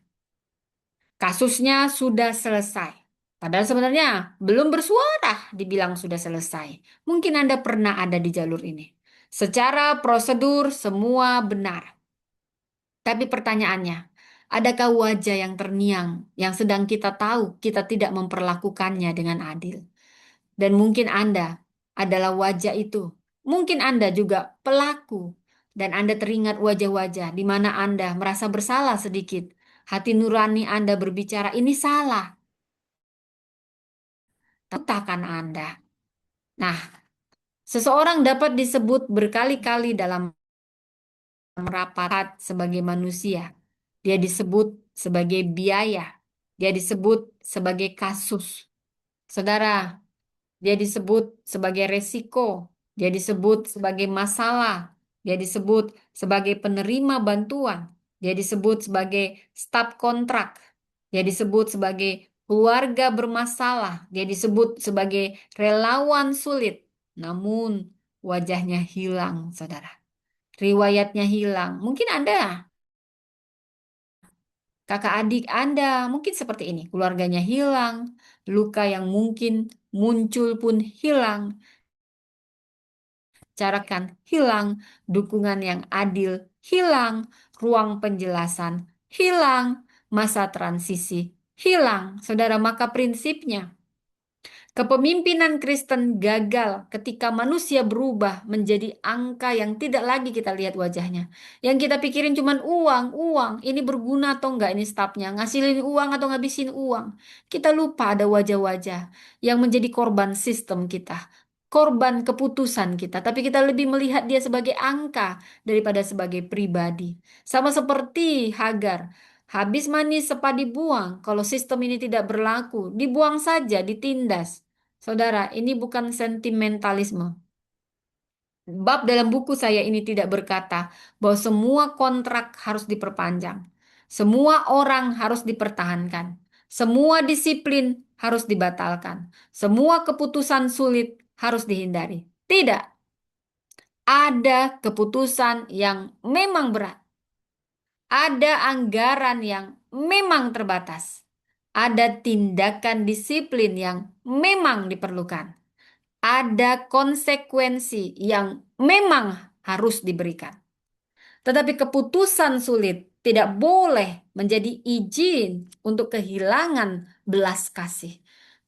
Kasusnya sudah selesai. Padahal sebenarnya belum bersuara dibilang sudah selesai. Mungkin Anda pernah ada di jalur ini. Secara prosedur semua benar. Tapi pertanyaannya, adakah wajah yang terniang yang sedang kita tahu kita tidak memperlakukannya dengan adil? Dan mungkin Anda adalah wajah itu. Mungkin Anda juga pelaku. Dan Anda teringat wajah-wajah di mana Anda merasa bersalah sedikit. Hati nurani Anda berbicara, ini salah. Takkan Anda. Nah, seseorang dapat disebut berkali-kali dalam rapat sebagai manusia. Dia disebut sebagai biaya. Dia disebut sebagai kasus. Saudara, dia disebut sebagai resiko. Dia disebut sebagai masalah. Dia disebut sebagai penerima bantuan. Dia disebut sebagai staf kontrak. Dia disebut sebagai keluarga bermasalah. Dia disebut sebagai relawan sulit. Namun wajahnya hilang, saudara. Riwayatnya hilang. Mungkin Anda, kakak adik Anda, mungkin seperti ini. Keluarganya hilang. Luka yang mungkin muncul pun hilang. Carakan hilang, dukungan yang adil hilang, ruang penjelasan hilang, masa transisi hilang. Saudara, maka prinsipnya kepemimpinan Kristen gagal ketika manusia berubah menjadi angka yang tidak lagi kita lihat wajahnya. Yang kita pikirin cuman uang, uang. Ini berguna atau enggak ini stafnya? Ngasilin uang atau ngabisin uang? Kita lupa ada wajah-wajah yang menjadi korban sistem kita. Korban keputusan kita. Tapi kita lebih melihat dia sebagai angka daripada sebagai pribadi. Sama seperti Hagar. Habis manis sepa dibuang. Kalau sistem ini tidak berlaku, dibuang saja, ditindas. Saudara, ini bukan sentimentalisme. Bab dalam buku saya ini tidak berkata bahwa semua kontrak harus diperpanjang. Semua orang harus dipertahankan. Semua disiplin harus dibatalkan. Semua keputusan sulit harus dihindari. Tidak, ada keputusan yang memang berat. Ada anggaran yang memang terbatas. Ada tindakan disiplin yang memang diperlukan. Ada konsekuensi yang memang harus diberikan. Tetapi keputusan sulit tidak boleh menjadi izin untuk kehilangan belas kasih.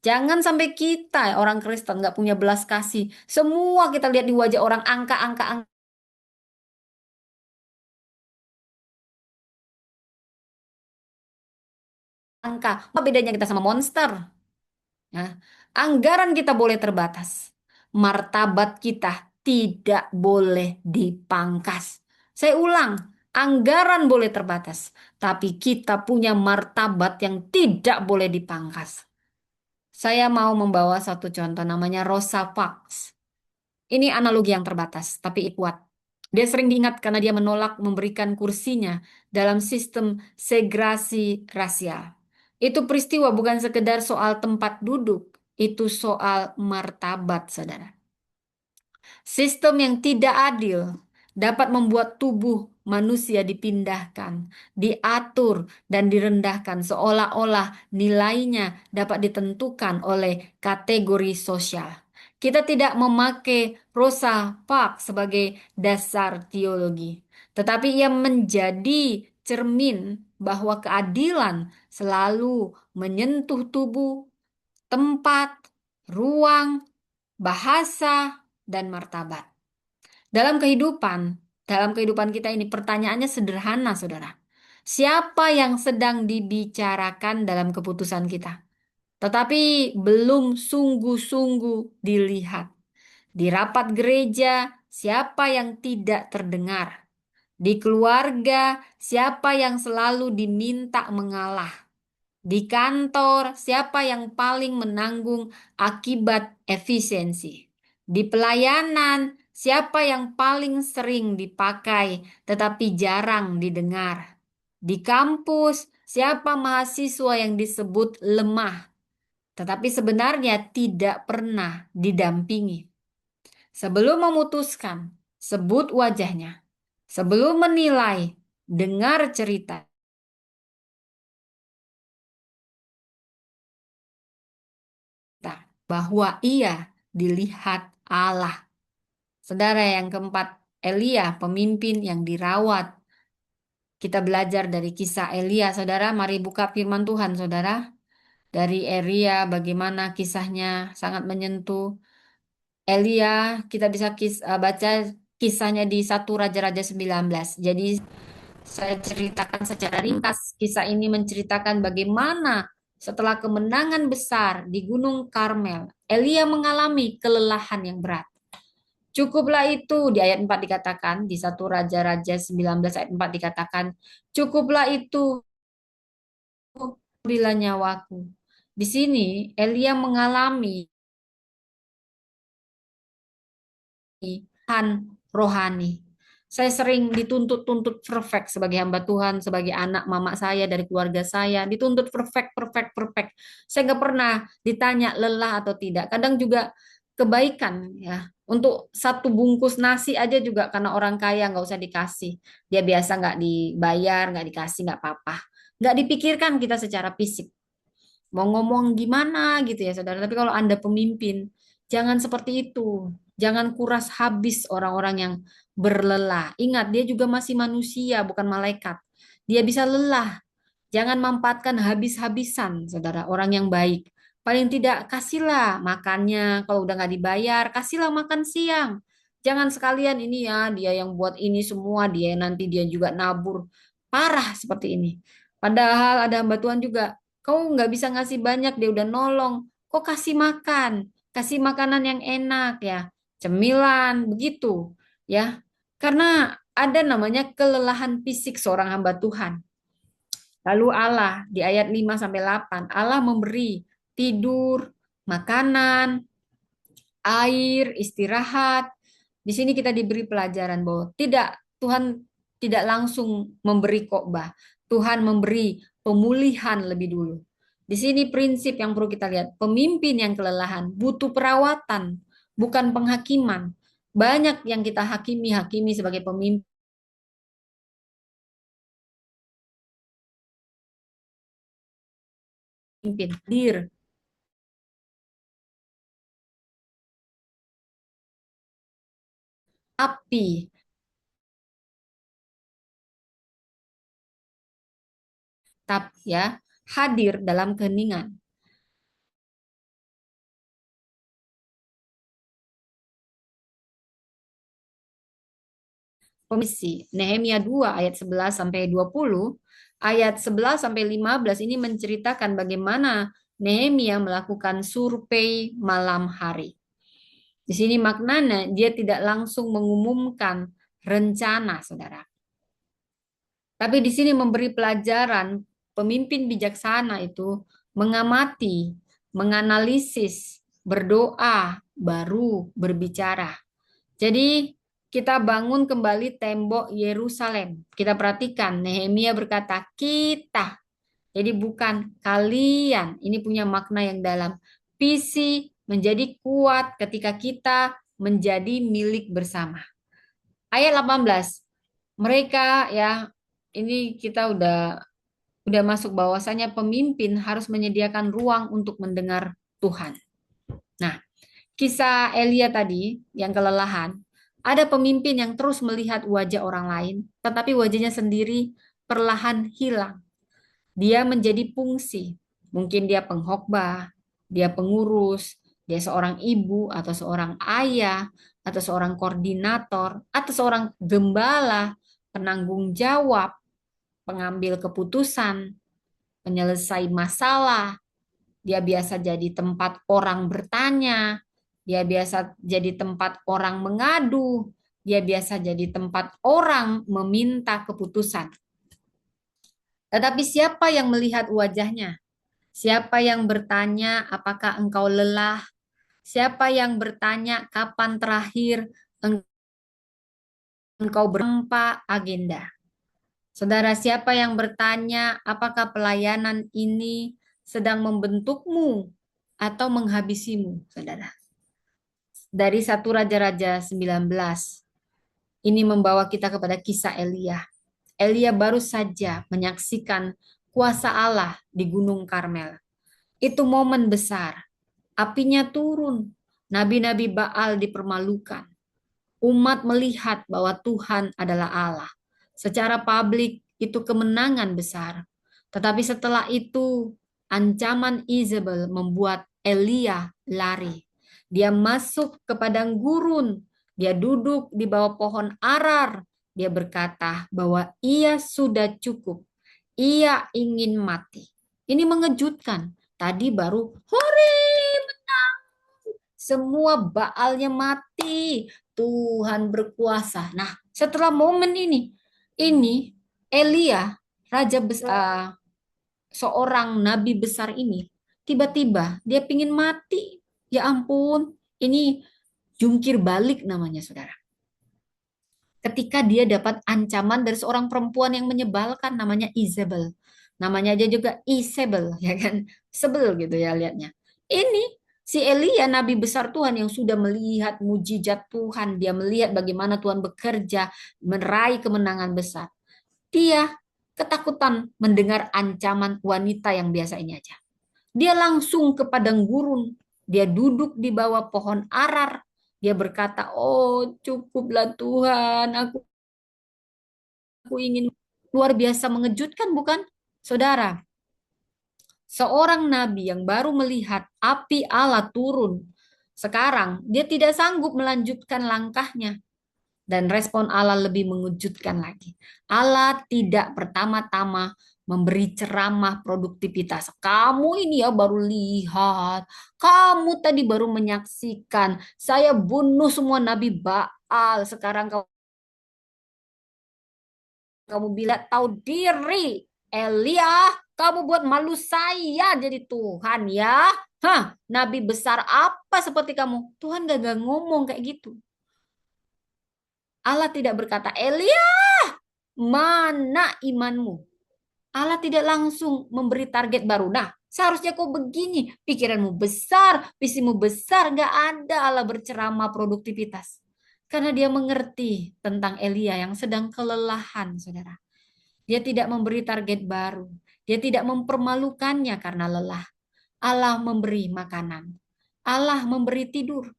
Jangan sampai kita orang Kristen nggak punya belas kasih. Semua kita lihat di wajah orang angka, angka, angka. Apa bedanya kita sama monster? Nah, anggaran kita boleh terbatas. Martabat kita tidak boleh dipangkas. Saya ulang, anggaran boleh terbatas, tapi kita punya martabat yang tidak boleh dipangkas. Saya mau membawa satu contoh namanya Rosa Parks. Ini analogi yang terbatas, tapi kuat. Dia sering diingat karena dia menolak memberikan kursinya dalam sistem segregasi rasial. Itu peristiwa bukan sekedar soal tempat duduk, itu soal martabat, saudara. Sistem yang tidak adil dapat membuat tubuh manusia dipindahkan, diatur, dan direndahkan seolah-olah nilainya dapat ditentukan oleh kategori sosial. Kita tidak memakai Rosa Parks sebagai dasar teologi, tetapi ia menjadi cermin bahwa keadilan selalu menyentuh tubuh, tempat, ruang, bahasa, dan martabat. Dalam kehidupan kita ini pertanyaannya sederhana, saudara. Siapa yang sedang dibicarakan dalam keputusan kita? Tetapi belum sungguh-sungguh dilihat. Di rapat gereja, siapa yang tidak terdengar? Di keluarga, siapa yang selalu diminta mengalah? Di kantor, siapa yang paling menanggung akibat efisiensi? Di pelayanan, siapa yang paling sering dipakai tetapi jarang didengar? Di kampus, siapa mahasiswa yang disebut lemah tetapi sebenarnya tidak pernah didampingi? Sebelum memutuskan, sebut wajahnya. Sebelum menilai, dengar cerita bahwa ia dilihat Allah. Saudara yang keempat, Elia, pemimpin yang dirawat. Kita belajar dari kisah Elia, saudara. Mari buka firman Tuhan, saudara. Dari Elia, bagaimana kisahnya sangat menyentuh. Elia, kita bisa baca kisahnya di 1 Raja-Raja 19. Jadi saya ceritakan secara ringkas. Kisah ini menceritakan bagaimana setelah kemenangan besar di Gunung Karmel, Elia mengalami kelelahan yang berat. Cukuplah itu di ayat 4 dikatakan, di 1 Raja-Raja 19 ayat 4 dikatakan, cukuplah itu bila nyawaku. Di sini Elia mengalami rohani. Saya sering dituntut-tuntut perfect sebagai hamba Tuhan, sebagai anak mama saya dari keluarga saya, dituntut perfect, perfect, perfect. Saya nggak pernah ditanya lelah atau tidak. Kadang juga kebaikan ya. Untuk satu bungkus nasi aja juga karena orang kaya nggak usah dikasih. Dia biasa nggak dibayar, nggak dikasih, nggak apa-apa. Nggak dipikirkan kita secara fisik mau ngomong gimana gitu ya saudara. Tapi kalau Anda pemimpin, jangan seperti itu. Jangan kuras habis orang-orang yang berlelah. Ingat, dia juga masih manusia, bukan malaikat. Dia bisa lelah. Jangan mampatkan habis-habisan, saudara, orang yang baik. Paling tidak kasihlah makannya. Kalau udah nggak dibayar, kasihlah makan siang. Jangan sekalian ini ya, dia yang buat ini semua, dia nanti dia juga nabur. Parah seperti ini. Padahal ada hamba Tuhan juga. Kau nggak bisa ngasih banyak, dia udah nolong. Kok kasih makan? Kasih makanan yang enak ya. Cemilan, begitu. Ya, karena ada namanya kelelahan fisik seorang hamba Tuhan. Lalu Allah di ayat 5 sampai 8, Allah memberi tidur, makanan, air, istirahat. Di sini kita diberi pelajaran bahwa Tuhan tidak langsung memberi khotbah. Tuhan memberi pemulihan lebih dulu. Di sini prinsip yang perlu kita lihat, pemimpin yang kelelahan butuh perawatan, bukan penghakiman. Banyak yang kita hakimi sebagai pemimpin, dir, api, ya, hadir dalam keheningan. Komisi Nehemia 2 ayat 11 sampai 20, ayat 11 sampai 15 ini menceritakan bagaimana Nehemia melakukan survei malam hari. Di sini maknanya dia tidak langsung mengumumkan rencana, Saudara. Tapi di sini memberi pelajaran pemimpin bijaksana itu mengamati, menganalisis, berdoa, baru berbicara. Jadi kita bangun kembali tembok Yerusalem. Kita perhatikan Nehemia berkata kita. Jadi bukan kalian. Ini punya makna yang dalam. Visi menjadi kuat ketika kita menjadi milik bersama. Ayat 18. Mereka ya, ini kita udah masuk bahwasanya pemimpin harus menyediakan ruang untuk mendengar Tuhan. Nah, kisah Elia tadi yang kelelahan, ada pemimpin yang terus melihat wajah orang lain, tetapi wajahnya sendiri perlahan hilang. Dia menjadi fungsi. Mungkin dia pengkhotbah, dia pengurus, dia seorang ibu atau seorang ayah atau seorang koordinator atau seorang gembala, penanggung jawab, pengambil keputusan, penyelesai masalah. Dia biasa jadi tempat orang bertanya, dia biasa jadi tempat orang mengadu, dia biasa jadi tempat orang meminta keputusan. Tetapi siapa yang melihat wajahnya? Siapa yang bertanya, apakah engkau lelah? Siapa yang bertanya, kapan terakhir engkau berapa agenda? Saudara, siapa yang bertanya, apakah pelayanan ini sedang membentukmu atau menghabisimu, saudara? Dari 1 Raja-Raja 19, ini membawa kita kepada kisah Elia. Elia baru saja menyaksikan kuasa Allah di Gunung Karmel. Itu momen besar. Apinya turun. Nabi-nabi Baal dipermalukan. Umat melihat bahwa Tuhan adalah Allah. Secara publik itu kemenangan besar. Tetapi setelah itu ancaman Izebel membuat Elia lari. Dia masuk ke padang gurun. Dia duduk di bawah pohon arar. Dia berkata bahwa ia sudah cukup. Ia ingin mati. Ini mengejutkan. Tadi baru hore menang. Semua Baalnya mati. Tuhan berkuasa. Nah, setelah momen ini Elia, raja besar, seorang nabi besar ini, tiba-tiba dia pingin mati. Ya ampun, ini jungkir balik namanya, saudara. Ketika dia dapat ancaman dari seorang perempuan yang menyebalkan, namanya Isabel. Namanya aja juga Isabel, ya kan? Sebel gitu ya lihatnya. Ini si Elia, nabi besar Tuhan yang sudah melihat mujizat Tuhan, dia melihat bagaimana Tuhan bekerja, meraih kemenangan besar. Dia ketakutan mendengar ancaman wanita yang biasa ini aja. Dia langsung ke padang gurun. Dia duduk di bawah pohon arar. Dia berkata, oh cukuplah Tuhan, aku ingin. Luar biasa mengejutkan bukan? Saudara, seorang nabi yang baru melihat api Allah turun. Sekarang dia tidak sanggup melanjutkan langkahnya. Dan respon Allah lebih mengejutkan lagi. Allah tidak pertama-tama memberi ceramah produktivitas. Kamu ini ya baru lihat. Kamu tadi baru menyaksikan. Saya bunuh semua nabi Baal. Sekarang kamu bilang tahu diri. Elia, kamu buat malu saya jadi Tuhan ya. Hah, nabi besar apa seperti kamu? Tuhan gak ngomong kayak gitu. Allah tidak berkata, Elia, mana imanmu? Allah tidak langsung memberi target baru. Nah, seharusnya kau begini. Pikiranmu besar, visimu besar. Gak ada Allah berceramah produktivitas. Karena dia mengerti tentang Elia yang sedang kelelahan, saudara. Dia tidak memberi target baru. Dia tidak mempermalukannya karena lelah. Allah memberi makanan. Allah memberi tidur.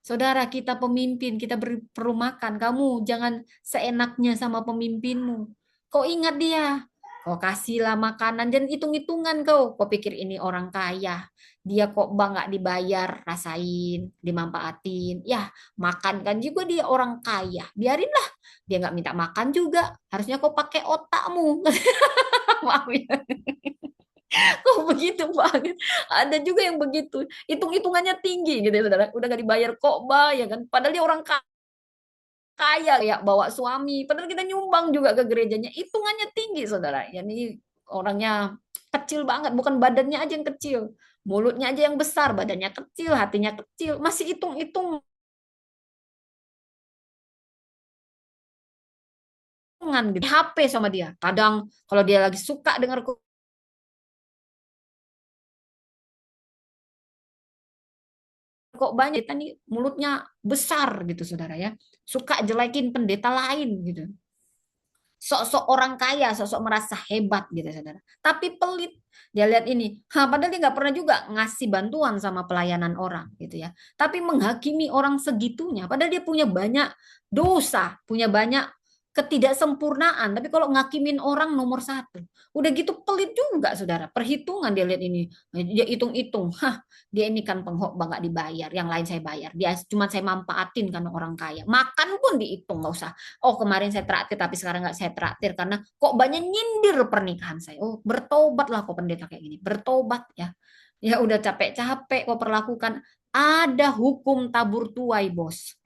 Saudara, kita pemimpin, kita perlu makan. Kamu jangan seenaknya sama pemimpinmu. Kau ingat dia. Oh, kasihlah makanan dan hitung-hitungan kau. Kau pikir ini orang kaya. Dia kok bang nggak dibayar, rasain, dimanfaatin. Ya, makan kan juga dia orang kaya. Biarinlah. Dia nggak minta makan juga. Harusnya kau pakai otakmu. Maaf ya. Kok begitu banget. Ada juga yang begitu. Hitung-hitungannya tinggi gitu ya, saudara. Udah nggak dibayar kok, bang, ya kan. Padahal dia orang kaya ya bawa suami. Padahal kita nyumbang juga ke gerejanya. Hitungannya tinggi, saudara. Ya ini orangnya kecil banget. Bukan badannya aja yang kecil. Mulutnya aja yang besar. Badannya kecil, hatinya kecil. Masih hitung-hitungan gitu. HP sama dia. Kadang kalau dia lagi suka dengar kok banyak. Kita nih mulutnya besar gitu, saudara ya. Suka jelekin pendeta lain gitu. Sok-sok orang kaya, sok-sok merasa hebat gitu saudara. Tapi pelit. Dia lihat ini, padahal dia nggak pernah juga ngasih bantuan sama pelayanan orang gitu ya. Tapi menghakimi orang segitunya, padahal dia punya banyak dosa, punya banyak ketidaksempurnaan. Tapi kalau ngakimin orang nomor satu, udah gitu pelit juga saudara. Perhitungan dia lihat ini, dia hitung-hitung, dia ini kan penghok nggak dibayar, yang lain saya bayar. Dia cuma saya manfaatin karena orang kaya. Makan pun dihitung nggak usah. Oh kemarin saya traktir tapi sekarang nggak saya traktir karena kok banyak nyindir pernikahan saya. Oh bertobatlah kok pendeta kayak gini. Bertobat ya. Ya udah capek-capek kok perlakukan. Ada hukum tabur tuai bos.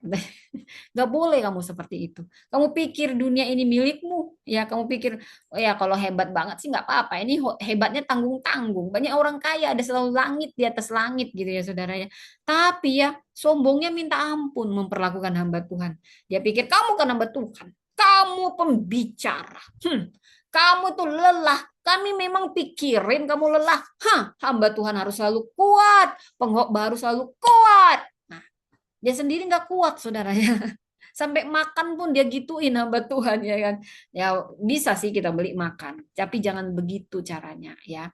Gak boleh kamu seperti itu. Kamu pikir dunia ini milikmu. Ya kamu pikir oh ya kalau hebat banget sih nggak apa-apa. Ini hebatnya tanggung-tanggung. Banyak orang kaya ada selalu langit di atas langit gitu ya saudara ya. Tapi ya sombongnya minta ampun memperlakukan hamba Tuhan. Dia pikir kamu kan hamba Tuhan. Kamu pembicara. Kamu tuh lelah. Kami memang pikirin kamu lelah. Hamba Tuhan harus selalu kuat. Pengkhotbah harus selalu kuat. Nah, dia sendiri nggak kuat, saudara ya. Sampai makan pun dia gituin hamba Tuhan ya kan. Ya bisa sih kita beli makan, tapi jangan begitu caranya ya.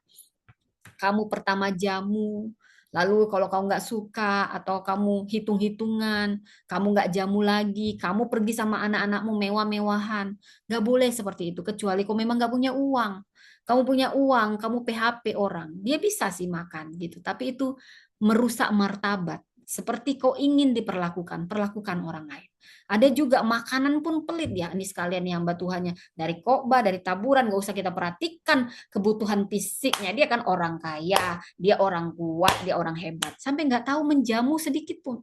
Kamu pertama jamu, lalu kalau kamu nggak suka atau kamu hitung-hitungan, kamu nggak jamu lagi, kamu pergi sama anak-anakmu mewah-mewahan, nggak boleh seperti itu kecuali kau memang nggak punya uang. Kamu punya uang, kamu PHP orang, dia bisa sih makan gitu, tapi itu merusak martabat. Seperti kau ingin diperlakukan, perlakukan orang lain. Ada juga makanan pun pelit ya, ini sekalian nih hamba Tuhannya. Dari khotbah, dari taburan, gak usah kita perhatikan kebutuhan fisiknya. Dia kan orang kaya, dia orang kuat, dia orang hebat. Sampai nggak tahu menjamu sedikit pun.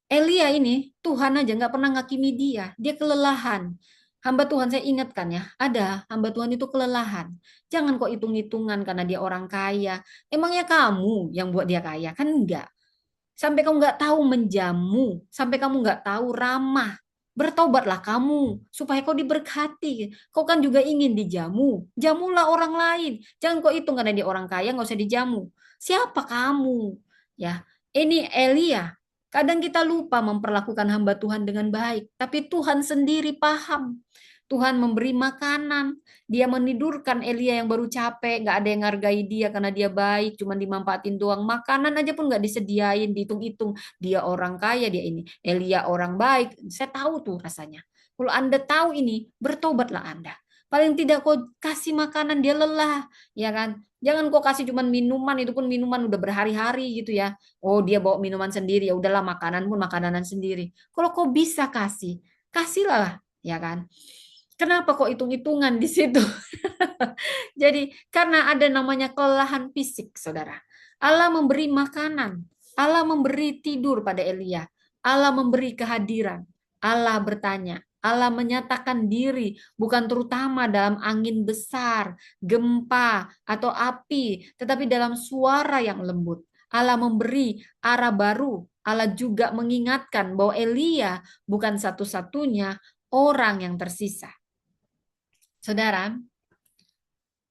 Elia ini, Tuhan aja nggak pernah ngakimi dia. Dia kelelahan. Hamba Tuhan saya ingatkan ya, ada hamba Tuhan itu kelelahan. Jangan kok hitung-hitungan karena dia orang kaya. Emangnya kamu yang buat dia kaya? Kan enggak. Sampai kamu nggak tahu menjamu, sampai kamu nggak tahu ramah. Bertobatlah kamu, supaya kau diberkati. Kau kan juga ingin dijamu. Jamulah orang lain. Jangan kau hitung karena dia orang kaya, nggak usah dijamu. Siapa kamu? Ya, ini Elia. Kadang kita lupa memperlakukan hamba Tuhan dengan baik. Tapi Tuhan sendiri paham. Tuhan memberi makanan. Dia menidurkan Elia yang baru capek, nggak ada yang ngargai dia karena dia baik, cuma dimanfaatin doang. Makanan aja pun nggak disediain, dihitung-hitung. Dia orang kaya, dia ini. Elia orang baik. Saya tahu tuh rasanya. Kalau Anda tahu ini, bertobatlah Anda. Paling tidak kau kasih makanan, dia lelah, ya kan? Jangan kau kasih cuma minuman, itu pun minuman udah berhari-hari gitu ya. Oh dia bawa minuman sendiri, ya udahlah makanan pun makanan sendiri. Kalau kau bisa kasih, kasihlah, ya kan? Kenapa kok hitung-hitungan di situ? Jadi karena ada namanya kelelahan fisik, saudara. Allah memberi makanan, Allah memberi tidur pada Elia, Allah memberi kehadiran, Allah bertanya, Allah menyatakan diri bukan terutama dalam angin besar, gempa, atau api, tetapi dalam suara yang lembut. Allah memberi arah baru. Allah juga mengingatkan bahwa Elia bukan satu-satunya orang yang tersisa. Saudara,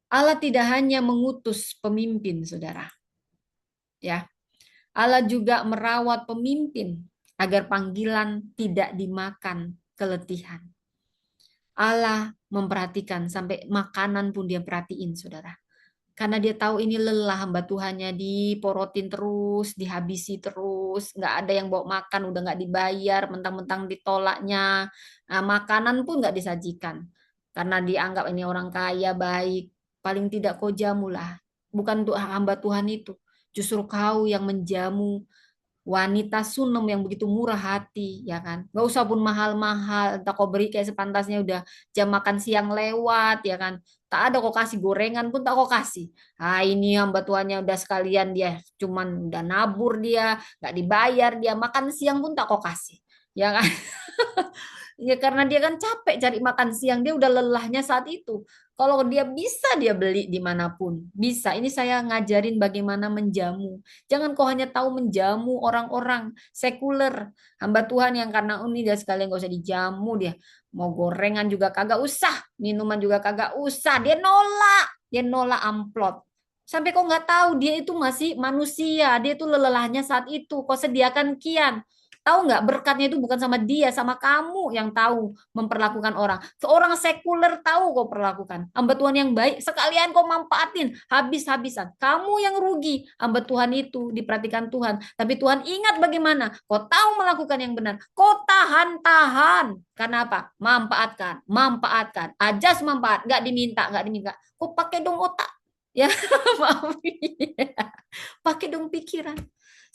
Allah tidak hanya mengutus pemimpin, saudara. Ya, Allah juga merawat pemimpin agar panggilan tidak dimakan keletihan. Allah memperhatikan sampai makanan pun dia perhatiin, saudara. Karena dia tahu ini lelah hamba Tuhannya diporotin terus, dihabisi terus, nggak ada yang bawa makan, udah nggak dibayar, mentang-mentang ditolaknya, nah, makanan pun nggak disajikan. karena dianggap ini orang kaya, baik. Paling tidak kau jamulah. Bukan untuk hamba Tuhan itu. Justru kau yang menjamu wanita Sunem yang begitu murah hati, ya kan? Gak usah pun mahal-mahal, entah kau beri kayak sepantasnya udah jam makan siang lewat, ya kan? Tak ada kau kasih gorengan pun tak kau kasih. Ah ini hamba tuannya udah sekalian dia, cuman udah nabur dia, gak dibayar dia, makan siang pun tak kau kasih, ya kan? Ya karena dia kan capek cari makan siang, dia udah lelahnya saat itu. Kalau dia bisa dia beli dimanapun, bisa. Ini saya ngajarin bagaimana menjamu. Jangan kau hanya tahu menjamu orang-orang sekuler, hamba Tuhan yang karena ini dia sekalian gak usah dijamu dia. Mau gorengan juga kagak usah, minuman juga kagak usah. Dia nolak amplop. Sampai kau nggak tahu dia itu masih manusia, dia itu lelahnya saat itu. Kau sediakan kian. Tahu nggak berkatnya itu bukan sama dia, sama kamu yang tahu memperlakukan orang. Seorang sekuler tahu kau perlakukan. Hamba Tuhan yang baik, sekalian kau manfaatin habis-habisan. Kamu yang rugi. Hamba Tuhan itu diperhatikan Tuhan. Tapi Tuhan ingat bagaimana. Kau tahu melakukan yang benar. Kau tahan-tahan. Karena apa? Manfaatkan. Manfaatkan. Ajas manfaat. Nggak diminta. Nggak diminta. Kau pakai dong otak. Ya, maaf. Pakai dong pikiran.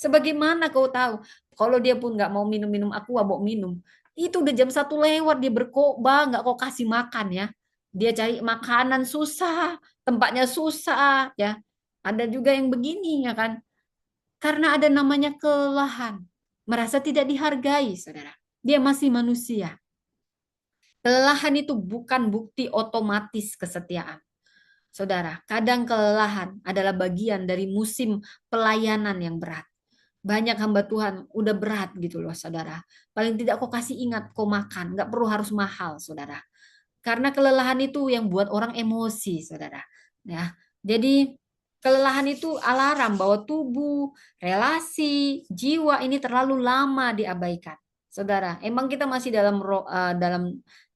Sebagaimana kau tahu, kalau dia pun nggak mau minum-minum aqua, mau minum. Itu udah jam 1 lewat, dia berkhotbah, nggak kau kasih makan ya. Dia cari makanan susah, tempatnya susah ya. Ada juga yang begini ya kan. Karena ada namanya kelelahan. Merasa tidak dihargai, saudara. Dia masih manusia. Kelelahan itu bukan bukti otomatis kesetiaan. Saudara, kadang kelelahan adalah bagian dari musim pelayanan yang berat. Banyak hamba Tuhan udah berat gitu loh, saudara. Paling tidak kau kasih ingat, kau makan. Nggak perlu harus mahal, saudara. Karena kelelahan itu yang buat orang emosi, saudara. Ya, jadi kelelahan itu alarm bahwa tubuh, relasi, jiwa ini terlalu lama diabaikan. Saudara, emang kita masih dalam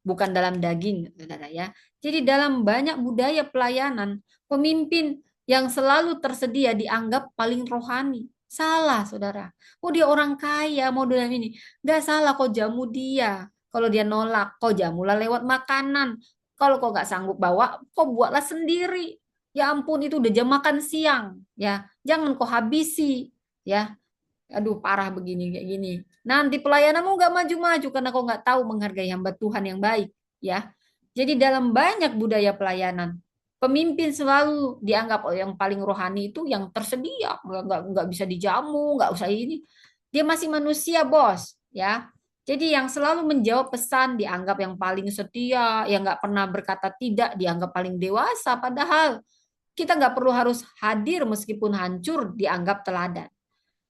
bukan dalam daging, saudara ya. Jadi dalam banyak budaya pelayanan, pemimpin yang selalu tersedia dianggap paling rohani. Salah, saudara. Oh dia orang kaya, mau dalam ini. Gak salah kok jamu dia. Kalau dia nolak, kau jamulah lewat makanan. Kalau kau nggak sanggup bawa, kau buatlah sendiri. Ya ampun, itu udah jam makan siang. Ya, jangan kau habisi. Ya, aduh parah begini kayak gini. Nanti pelayananmu nggak maju-maju karena kau nggak tahu menghargai hamba Tuhan yang baik. Ya, jadi dalam banyak budaya pelayanan, pemimpin selalu dianggap yang paling rohani itu yang tersedia, nggak bisa dijamu, nggak usah ini. Dia masih manusia, bos. Ya, jadi yang selalu menjawab pesan dianggap yang paling setia, yang nggak pernah berkata tidak dianggap paling dewasa. Padahal kita nggak perlu harus hadir meskipun hancur dianggap teladan.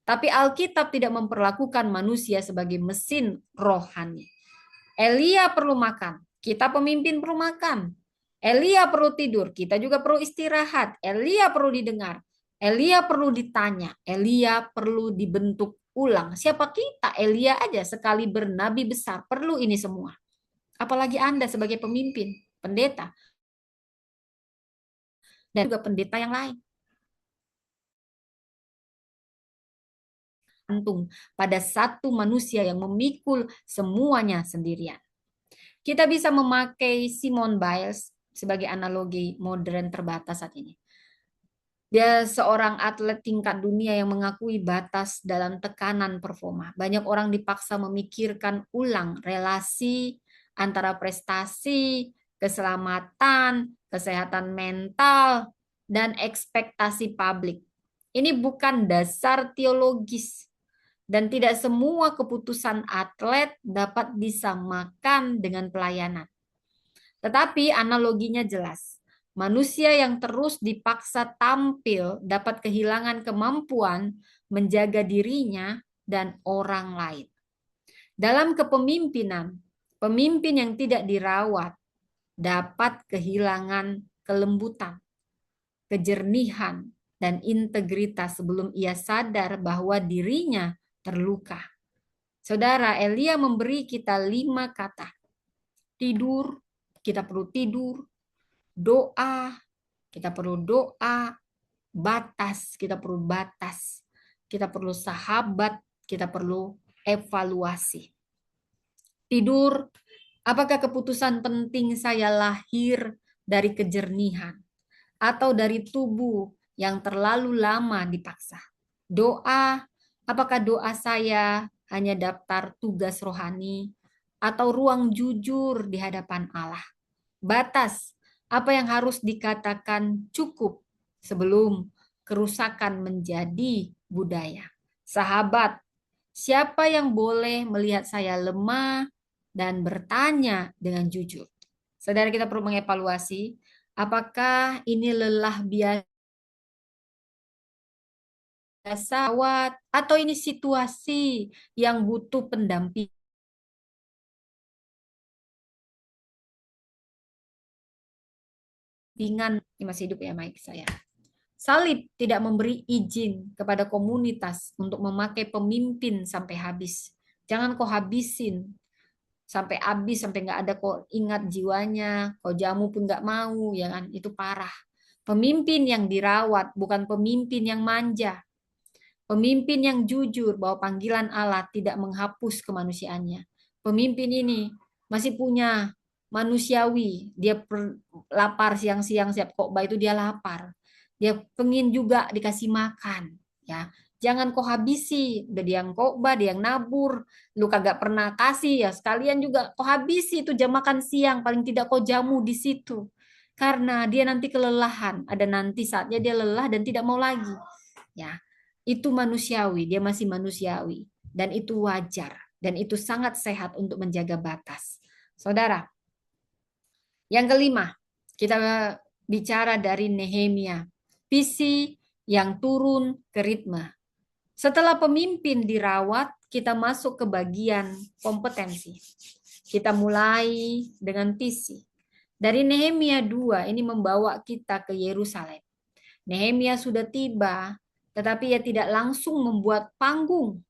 Tapi Alkitab tidak memperlakukan manusia sebagai mesin rohani. Elia perlu makan, kita pemimpin perlu makan. Elia perlu tidur, kita juga perlu istirahat. Elia perlu didengar, Elia perlu ditanya, Elia perlu dibentuk ulang. Siapa kita? Elia aja sekali bernabi besar perlu ini semua. Apalagi Anda sebagai pemimpin, pendeta, dan juga pendeta yang lain. Gantung pada satu manusia yang memikul semuanya sendirian. Kita bisa memakai Simone Biles sebagai analogi modern terbatas saat ini. Dia seorang atlet tingkat dunia yang mengakui batas dalam tekanan performa. Banyak orang dipaksa memikirkan ulang relasi antara prestasi, keselamatan, kesehatan mental, dan ekspektasi publik. Ini bukan dasar teologis, dan tidak semua keputusan atlet dapat disamakan dengan pelayanan. Tetapi analoginya jelas. Manusia yang terus dipaksa tampil dapat kehilangan kemampuan menjaga dirinya dan orang lain. Dalam kepemimpinan, pemimpin yang tidak dirawat dapat kehilangan kelembutan, kejernihan, dan integritas sebelum ia sadar bahwa dirinya terluka. Saudara, Elia memberi kita 5 kata. Tidur, kita perlu tidur. Doa, kita perlu doa. Batas, kita perlu batas. Kita perlu sahabat, kita perlu evaluasi. Tidur, Apakah keputusan penting saya lahir dari kejernihan atau dari tubuh yang terlalu lama dipaksa? Doa, apakah doa saya hanya daftar tugas rohani atau ruang jujur di hadapan Allah? Batas, apa yang harus dikatakan cukup sebelum kerusakan menjadi budaya? Sahabat, siapa yang boleh melihat saya lemah dan bertanya dengan jujur? Saudara, kita perlu mengevaluasi apakah ini lelah biasa atau ini situasi yang butuh pendampingan di masa hidup ya, Mike saya. Salib tidak memberi izin kepada komunitas untuk memakai pemimpin sampai habis. Jangan kau habisin sampai habis, sampai nggak ada kau ingat jiwanya, kau jamu pun nggak mau, ya kan? Itu parah. Pemimpin yang dirawat, bukan pemimpin yang manja. Pemimpin yang jujur bahwa panggilan Allah tidak menghapus kemanusiaannya. Pemimpin ini masih punya manusiawi. Dia lapar siang-siang siap khotbah itu dia lapar. Dia pengen juga dikasih makan. Ya, jangan kau habisi. Udah dia yang khotbah, dia yang nabur. Lu kagak pernah kasih ya. Sekalian juga kau habisi itu jam makan siang. Paling tidak kau jamu di situ. Karena dia nanti kelelahan. Ada nanti saatnya dia lelah dan tidak mau lagi. Ya, itu manusiawi, dia masih manusiawi dan itu wajar dan itu sangat sehat untuk menjaga batas. Saudara, yang kelima, kita bicara dari Nehemia, visi yang turun ke ritme. Setelah pemimpin dirawat, kita masuk ke bagian kompetensi. Kita mulai dengan visi. Dari Nehemia 2 ini membawa kita ke Yerusalem. Nehemia sudah tiba, tetapi ia tidak langsung membuat panggung.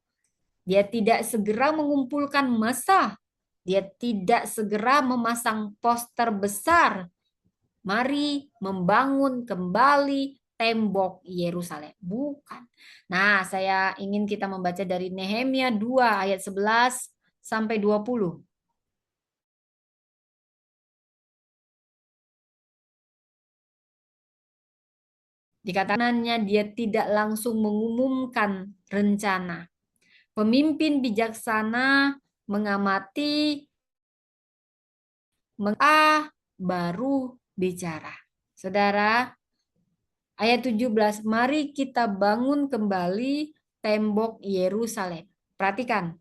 Dia tidak segera mengumpulkan massa. Dia tidak segera memasang poster besar. Mari membangun kembali tembok Yerusalem. Bukan. Nah, saya ingin kita membaca dari Nehemia 2 ayat 11 sampai 20. Dikatakannya dia tidak langsung mengumumkan rencana. Pemimpin bijaksana mengamati, baru bicara. Saudara, ayat 17, mari kita bangun kembali tembok Yerusalem. Perhatikan,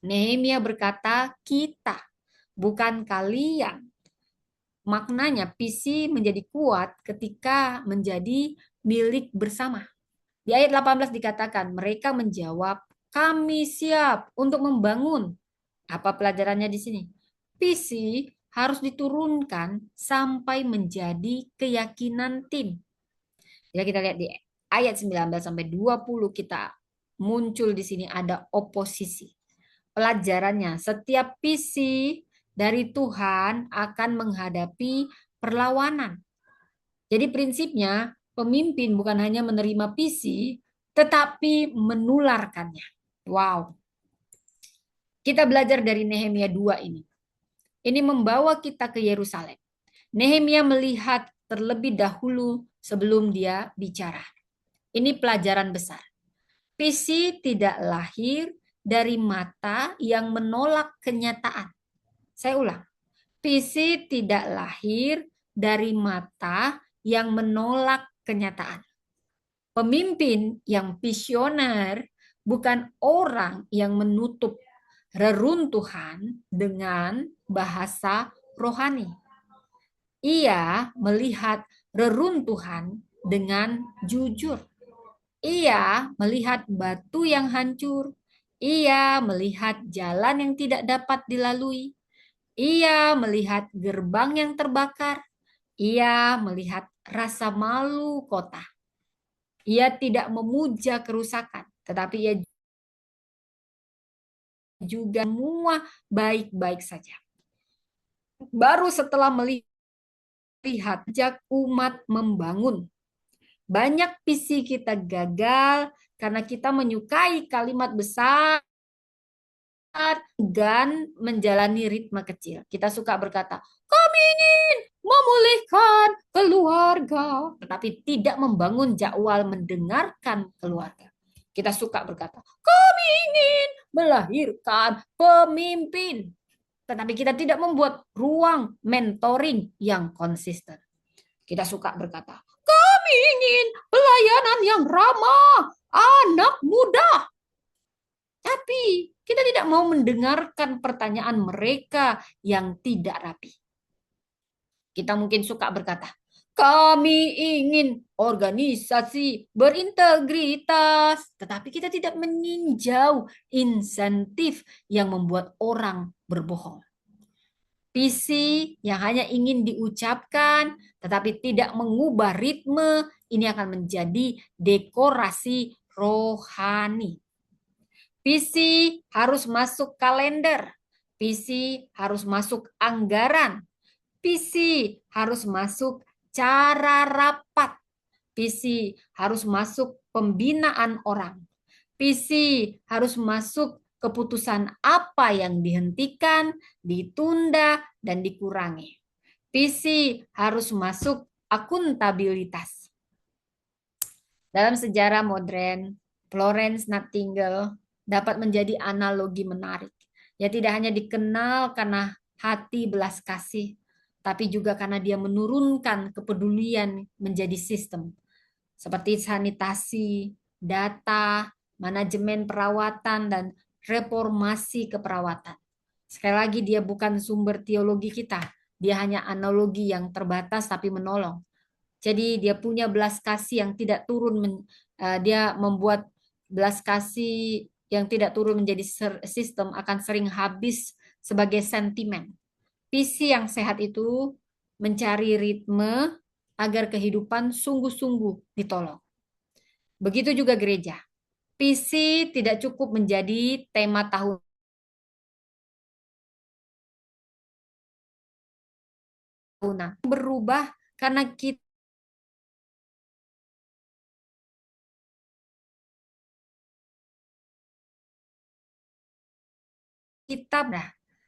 Nehemia berkata kita, bukan kalian. Maknanya visi menjadi kuat ketika menjadi milik bersama. Di ayat 18 dikatakan, mereka menjawab, kami siap untuk membangun. Apa pelajarannya di sini? Visi harus diturunkan sampai menjadi keyakinan tim. Ya, kita lihat di ayat 19 sampai 20 kita muncul di sini ada oposisi. Pelajarannya, setiap visi dari Tuhan akan menghadapi perlawanan. Jadi prinsipnya pemimpin bukan hanya menerima visi, tetapi menularkannya. Wow. Kita belajar dari Nehemia 2 ini. Ini membawa kita ke Yerusalem. Nehemia melihat terlebih dahulu sebelum dia bicara. Ini pelajaran besar. Visi tidak lahir dari mata yang menolak kenyataan. Saya ulang. Visi tidak lahir dari mata yang menolak kenyataan. Pemimpin yang visioner bukan orang yang menutup reruntuhan dengan bahasa rohani. Ia melihat reruntuhan dengan jujur. Ia melihat batu yang hancur. Ia melihat jalan yang tidak dapat dilalui. Ia melihat gerbang yang terbakar. Ia melihat rasa malu kota. Ia tidak memuja kerusakan, tetapi ia juga semua baik-baik saja. Baru setelah melihat sejak umat membangun, banyak visi kita gagal karena kita menyukai kalimat besar dan menjalani ritme kecil. Kita suka berkata, kami ingin memulihkan keluarga, tetapi tidak membangun jadwal mendengarkan keluarga. Kita suka berkata, kami ingin melahirkan pemimpin, tetapi kita tidak membuat ruang mentoring yang konsisten. Kita suka berkata, kami ingin pelayanan yang ramah anak muda, tapi kita tidak mau mendengarkan pertanyaan mereka yang tidak rapi. Kita mungkin suka berkata, kami ingin organisasi berintegritas, tetapi kita tidak meninjau insentif yang membuat orang berbohong. Visi yang hanya ingin diucapkan, tetapi tidak mengubah ritme, ini akan menjadi dekorasi rohani. Visi harus masuk kalender. Visi harus masuk anggaran. Visi harus masuk cara rapat. Visi harus masuk pembinaan orang. Visi harus masuk keputusan apa yang dihentikan, ditunda, dan dikurangi. Visi harus masuk akuntabilitas. Dalam sejarah modern, Florence Nightingale dapat menjadi analogi menarik. Ya, tidak hanya dikenal karena hati belas kasih, tapi juga karena dia menurunkan kepedulian menjadi sistem. Seperti sanitasi, data, manajemen perawatan, dan reformasi keperawatan. Sekali lagi, dia bukan sumber teologi kita. Dia hanya analogi yang terbatas tapi menolong. Jadi dia punya belas kasih yang tidak turun, dia membuat belas kasih yang tidak turun menjadi sistem akan sering habis sebagai sentimen. Visi yang sehat itu mencari ritme agar kehidupan sungguh-sungguh ditolong. Begitu juga gereja. Visi tidak cukup menjadi tema tahunan. Berubah karena kita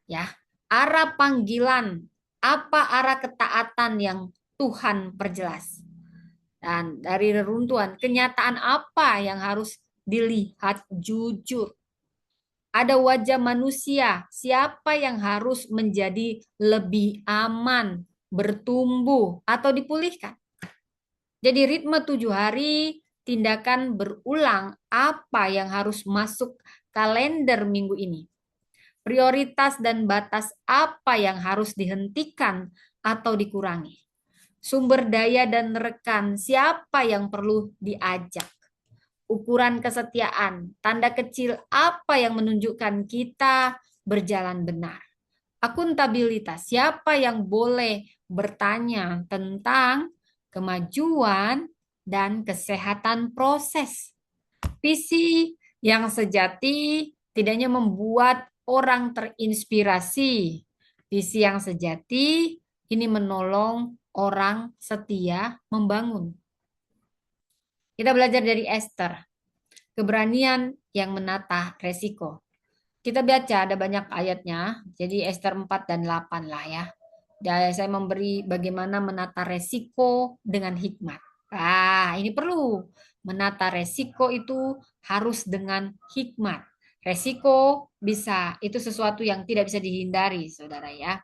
ya, arah panggilan, apa arah ketaatan yang Tuhan perjelas. Dan dari reruntuhan, kenyataan apa yang harus dilihat jujur. Ada wajah manusia, siapa yang harus menjadi lebih aman, bertumbuh, atau dipulihkan. Jadi ritme 7 hari, tindakan berulang apa yang harus masuk kalender minggu ini. Prioritas dan batas apa yang harus dihentikan atau dikurangi. Sumber daya dan rekan, siapa yang perlu diajak. Ukuran kesetiaan, tanda kecil apa yang menunjukkan kita berjalan benar. Akuntabilitas, siapa yang boleh bertanya tentang kemajuan dan kesehatan proses. Visi yang sejati tidak hanya membuat orang terinspirasi. Visi yang sejati ini menolong orang setia membangun. Kita belajar dari Esther. Keberanian yang menata resiko. Kita baca ada banyak ayatnya. Jadi Esther 4 dan 8 lah ya. Dan saya memberi bagaimana menata resiko dengan hikmat. Ini perlu. Menata resiko itu harus dengan hikmat. Resiko bisa, itu sesuatu yang tidak bisa dihindari, saudara ya.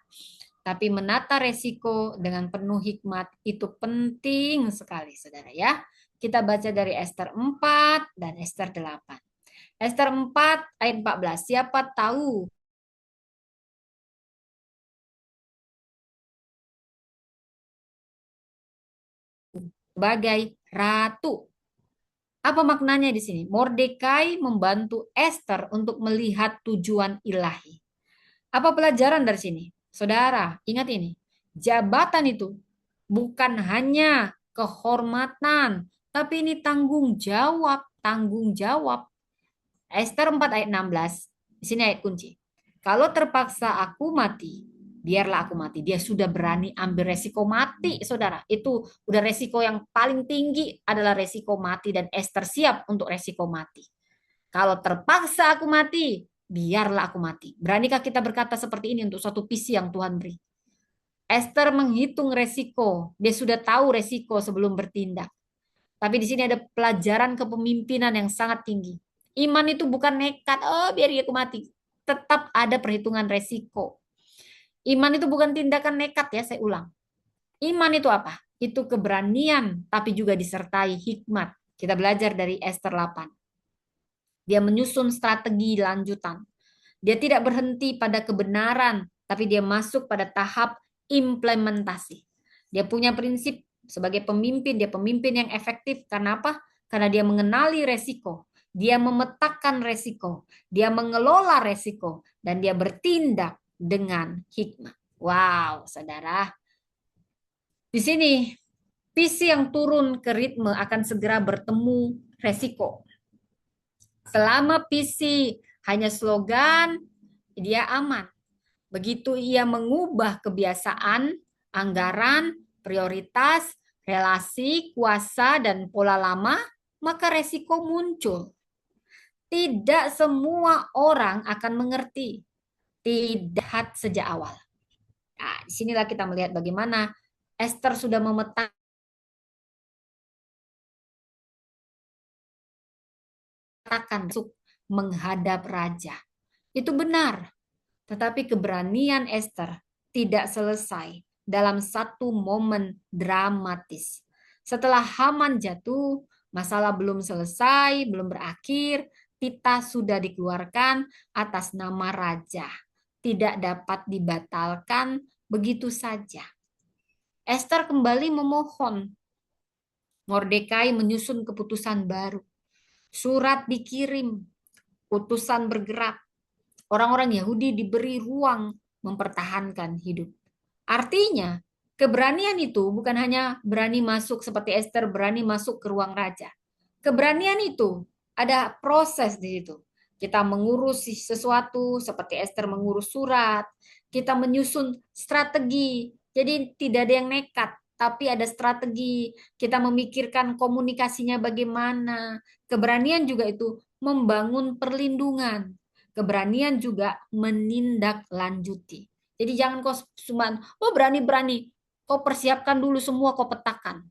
Tapi menata resiko dengan penuh hikmat itu penting sekali, saudara ya. Kita baca dari Esther 4 dan Esther 8. Esther 4 ayat 14. Siapa tahu sebagai ratu. Apa maknanya di sini? Mordekai membantu Esther untuk melihat tujuan ilahi. Apa pelajaran dari sini? Saudara, ingat ini. Jabatan itu bukan hanya kehormatan, tapi ini tanggung jawab, tanggung jawab. Esther 4 ayat 16. Di sini ayat kunci. Kalau terpaksa aku mati, biarlah aku mati. Dia sudah berani ambil resiko mati, saudara. Itu udah resiko yang paling tinggi adalah resiko mati dan Esther siap untuk resiko mati. Kalau terpaksa aku mati, biarlah aku mati. Beranikah kita berkata seperti ini untuk suatu visi yang Tuhan beri? Esther menghitung resiko. Dia sudah tahu resiko sebelum bertindak. Tapi di sini ada pelajaran kepemimpinan yang sangat tinggi. Iman itu bukan nekat, oh biar aku mati. Tetap ada perhitungan resiko. Iman itu bukan tindakan nekat ya, saya ulang. Iman itu apa? Itu keberanian, tapi juga disertai hikmat. Kita belajar dari Esther 8. Dia menyusun strategi lanjutan. Dia tidak berhenti pada kebenaran, tapi dia masuk pada tahap implementasi. Dia punya prinsip sebagai pemimpin, dia pemimpin yang efektif. Karena apa? Karena dia mengenali resiko. Dia memetakan resiko. Dia mengelola resiko. Dan dia bertindak dengan hikmat. Wow, saudara. Di sini, visi yang turun ke ritme akan segera bertemu resiko. Selama visi hanya slogan, dia aman. Begitu ia mengubah kebiasaan, anggaran, prioritas, relasi, kuasa, dan pola lama, maka resiko muncul. Tidak semua orang akan mengerti. Tidak sejak awal. Nah, disinilah kita melihat bagaimana Esther sudah memetakan menghadap raja. Itu benar. Tetapi keberanian Esther tidak selesai dalam satu momen dramatis. Setelah Haman jatuh, masalah belum selesai, belum berakhir, titah sudah dikeluarkan atas nama raja. Tidak dapat dibatalkan begitu saja. Esther kembali memohon. Mordekai menyusun keputusan baru. Surat dikirim, utusan bergerak. Orang-orang Yahudi diberi ruang mempertahankan hidup. Artinya, keberanian itu bukan hanya berani masuk seperti Esther berani masuk ke ruang raja. Keberanian itu ada proses di situ. Kita mengurus sesuatu seperti Esther mengurus surat, kita menyusun strategi. Jadi tidak ada yang nekat, tapi ada strategi. Kita memikirkan komunikasinya bagaimana. Keberanian juga itu membangun perlindungan. Keberanian juga menindaklanjuti. Jadi jangan kau cuma, oh berani-berani. Kau persiapkan dulu semua, kau petakan.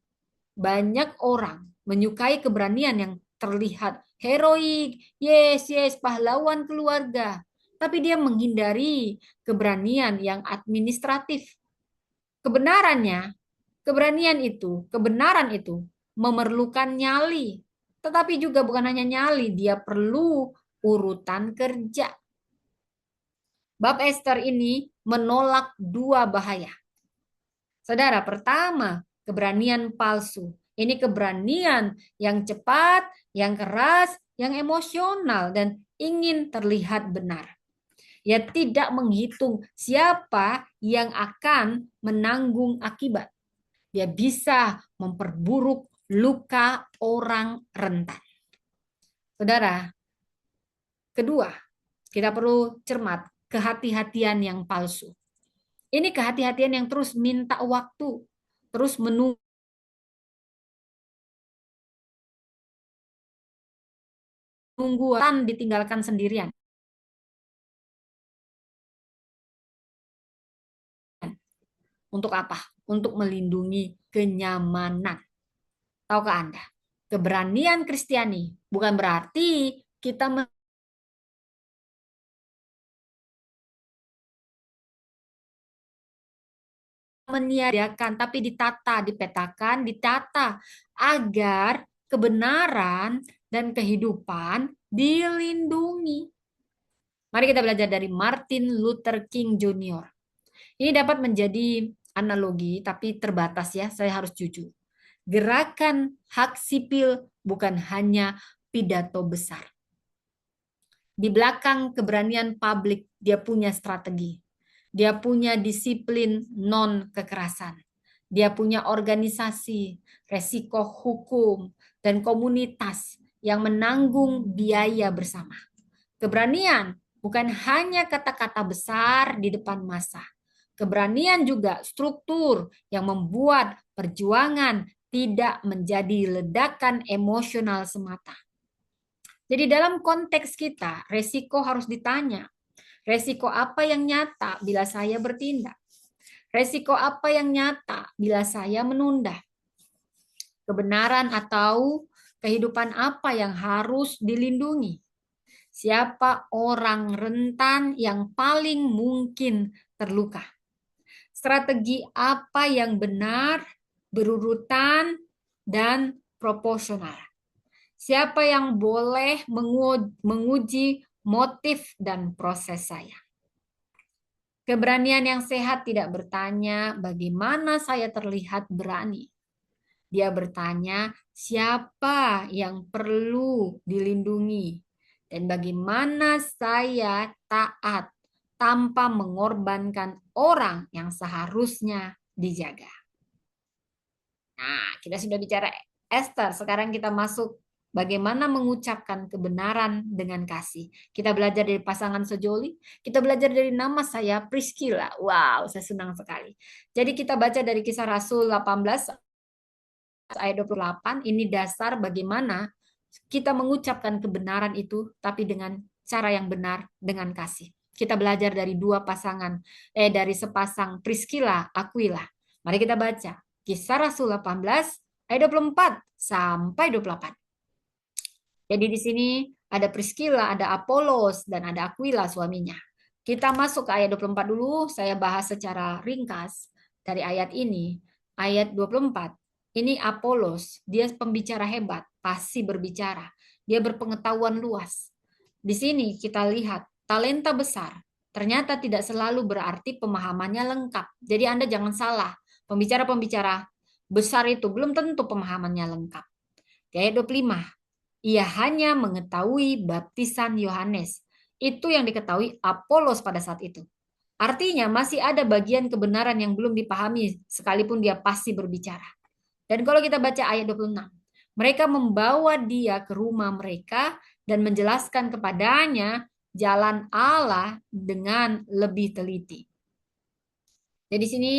Banyak orang menyukai keberanian yang terlihat heroik, yes, pahlawan keluarga. Tapi dia menghindari keberanian yang administratif. Kebenarannya, kebenaran itu memerlukan nyali. Tetapi juga bukan hanya nyali, dia perlu urutan kerja. Bab Esther ini menolak dua bahaya. Saudara, pertama, keberanian palsu. Ini keberanian yang cepat, yang keras, yang emosional, dan ingin terlihat benar. Ia tidak menghitung siapa yang akan menanggung akibat. Dia bisa memperburuk luka orang rentan. Saudara, kedua, kita perlu cermat kehati-hatian yang palsu. Ini kehati-hatian yang terus minta waktu, terus menunggu ditinggalkan sendirian. Untuk apa? Untuk melindungi kenyamanan. Tahukah Anda? Keberanian Kristiani bukan berarti kita meniadakan, tapi ditata, dipetakan, ditata agar kebenaran dan kehidupan dilindungi. Mari kita belajar dari Martin Luther King Jr. Ini dapat menjadi analogi, tapi terbatas ya, saya harus jujur. Gerakan hak sipil bukan hanya pidato besar. Di belakang keberanian publik, dia punya strategi. Dia punya disiplin non-kekerasan. Dia punya organisasi, resiko hukum, dan komunitas yang menanggung biaya bersama. Keberanian bukan hanya kata-kata besar di depan massa. Keberanian juga struktur yang membuat perjuangan tidak menjadi ledakan emosional semata. Jadi dalam konteks kita, resiko harus ditanya. Resiko apa yang nyata bila saya bertindak? Resiko apa yang nyata bila saya menunda? Kebenaran atau kehidupan apa yang harus dilindungi? Siapa orang rentan yang paling mungkin terluka? Strategi apa yang benar, berurutan, dan proporsional? Siapa yang boleh menguji motif dan proses saya? Keberanian yang sehat tidak bertanya bagaimana saya terlihat berani. Dia bertanya siapa yang perlu dilindungi dan bagaimana saya taat tanpa mengorbankan orang yang seharusnya dijaga. Nah, kita sudah bicara Esther, sekarang kita masuk bagaimana mengucapkan kebenaran dengan kasih. Kita belajar dari pasangan sejoli, kita belajar dari nama saya Priscilla. Wow, saya senang sekali. Jadi kita baca dari Kisah Rasul 18 ayat 28, ini dasar bagaimana kita mengucapkan kebenaran itu tapi dengan cara yang benar, dengan kasih. Kita belajar dari dari sepasang Priscilla, Aquila. Mari kita baca. Kisah Rasul 18 ayat 24 sampai 28. Jadi di sini ada Priscilla, ada Apolos, dan ada Aquila suaminya. Kita masuk ke ayat 24 dulu, saya bahas secara ringkas dari ayat ini. Ayat 24, ini Apolos, dia pembicara hebat, pasti berbicara. Dia berpengetahuan luas. Di sini kita lihat talenta besar. Ternyata tidak selalu berarti pemahamannya lengkap. Jadi Anda jangan salah. Pembicara-pembicara besar itu belum tentu pemahamannya lengkap. Di ayat 25, ia hanya mengetahui baptisan Yohanes. Itu yang diketahui Apolos pada saat itu. Artinya masih ada bagian kebenaran yang belum dipahami sekalipun dia pasti berbicara. Dan kalau kita baca ayat 26, mereka membawa dia ke rumah mereka dan menjelaskan kepadanya jalan Allah dengan lebih teliti. Jadi sini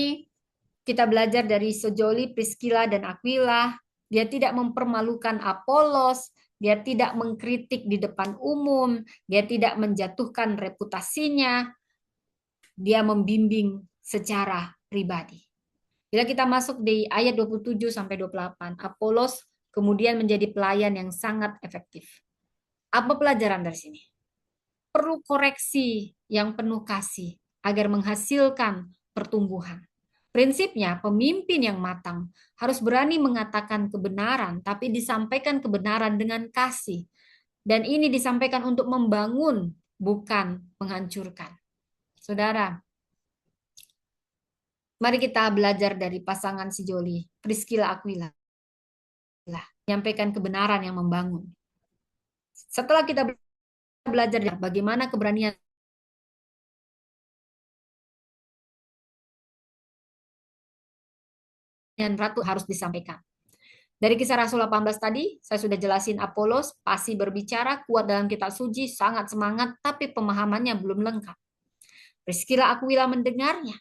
kita belajar dari sejoli Priscilla dan Aquila. Dia tidak mempermalukan Apolos, dia tidak mengkritik di depan umum, dia tidak menjatuhkan reputasinya, dia membimbing secara pribadi. Bila kita masuk di ayat 27 sampai 28, Apolos kemudian menjadi pelayan yang sangat efektif. Apa pelajaran dari sini? Perlu koreksi yang penuh kasih agar menghasilkan pertumbuhan. Prinsipnya, pemimpin yang matang harus berani mengatakan kebenaran, tapi disampaikan kebenaran dengan kasih. Dan ini disampaikan untuk membangun, bukan menghancurkan. Saudara, mari kita belajar dari pasangan sejoli, Priscilla Aquila. Menyampaikan kebenaran yang membangun. Setelah kita belajar bagaimana keberanian ratu harus disampaikan. Dari Kisah Rasul 18 tadi, saya sudah jelasin Apolos pasti berbicara, kuat dalam kitab suci, sangat semangat, tapi pemahamannya belum lengkap. Priscilla Aquila mendengarnya,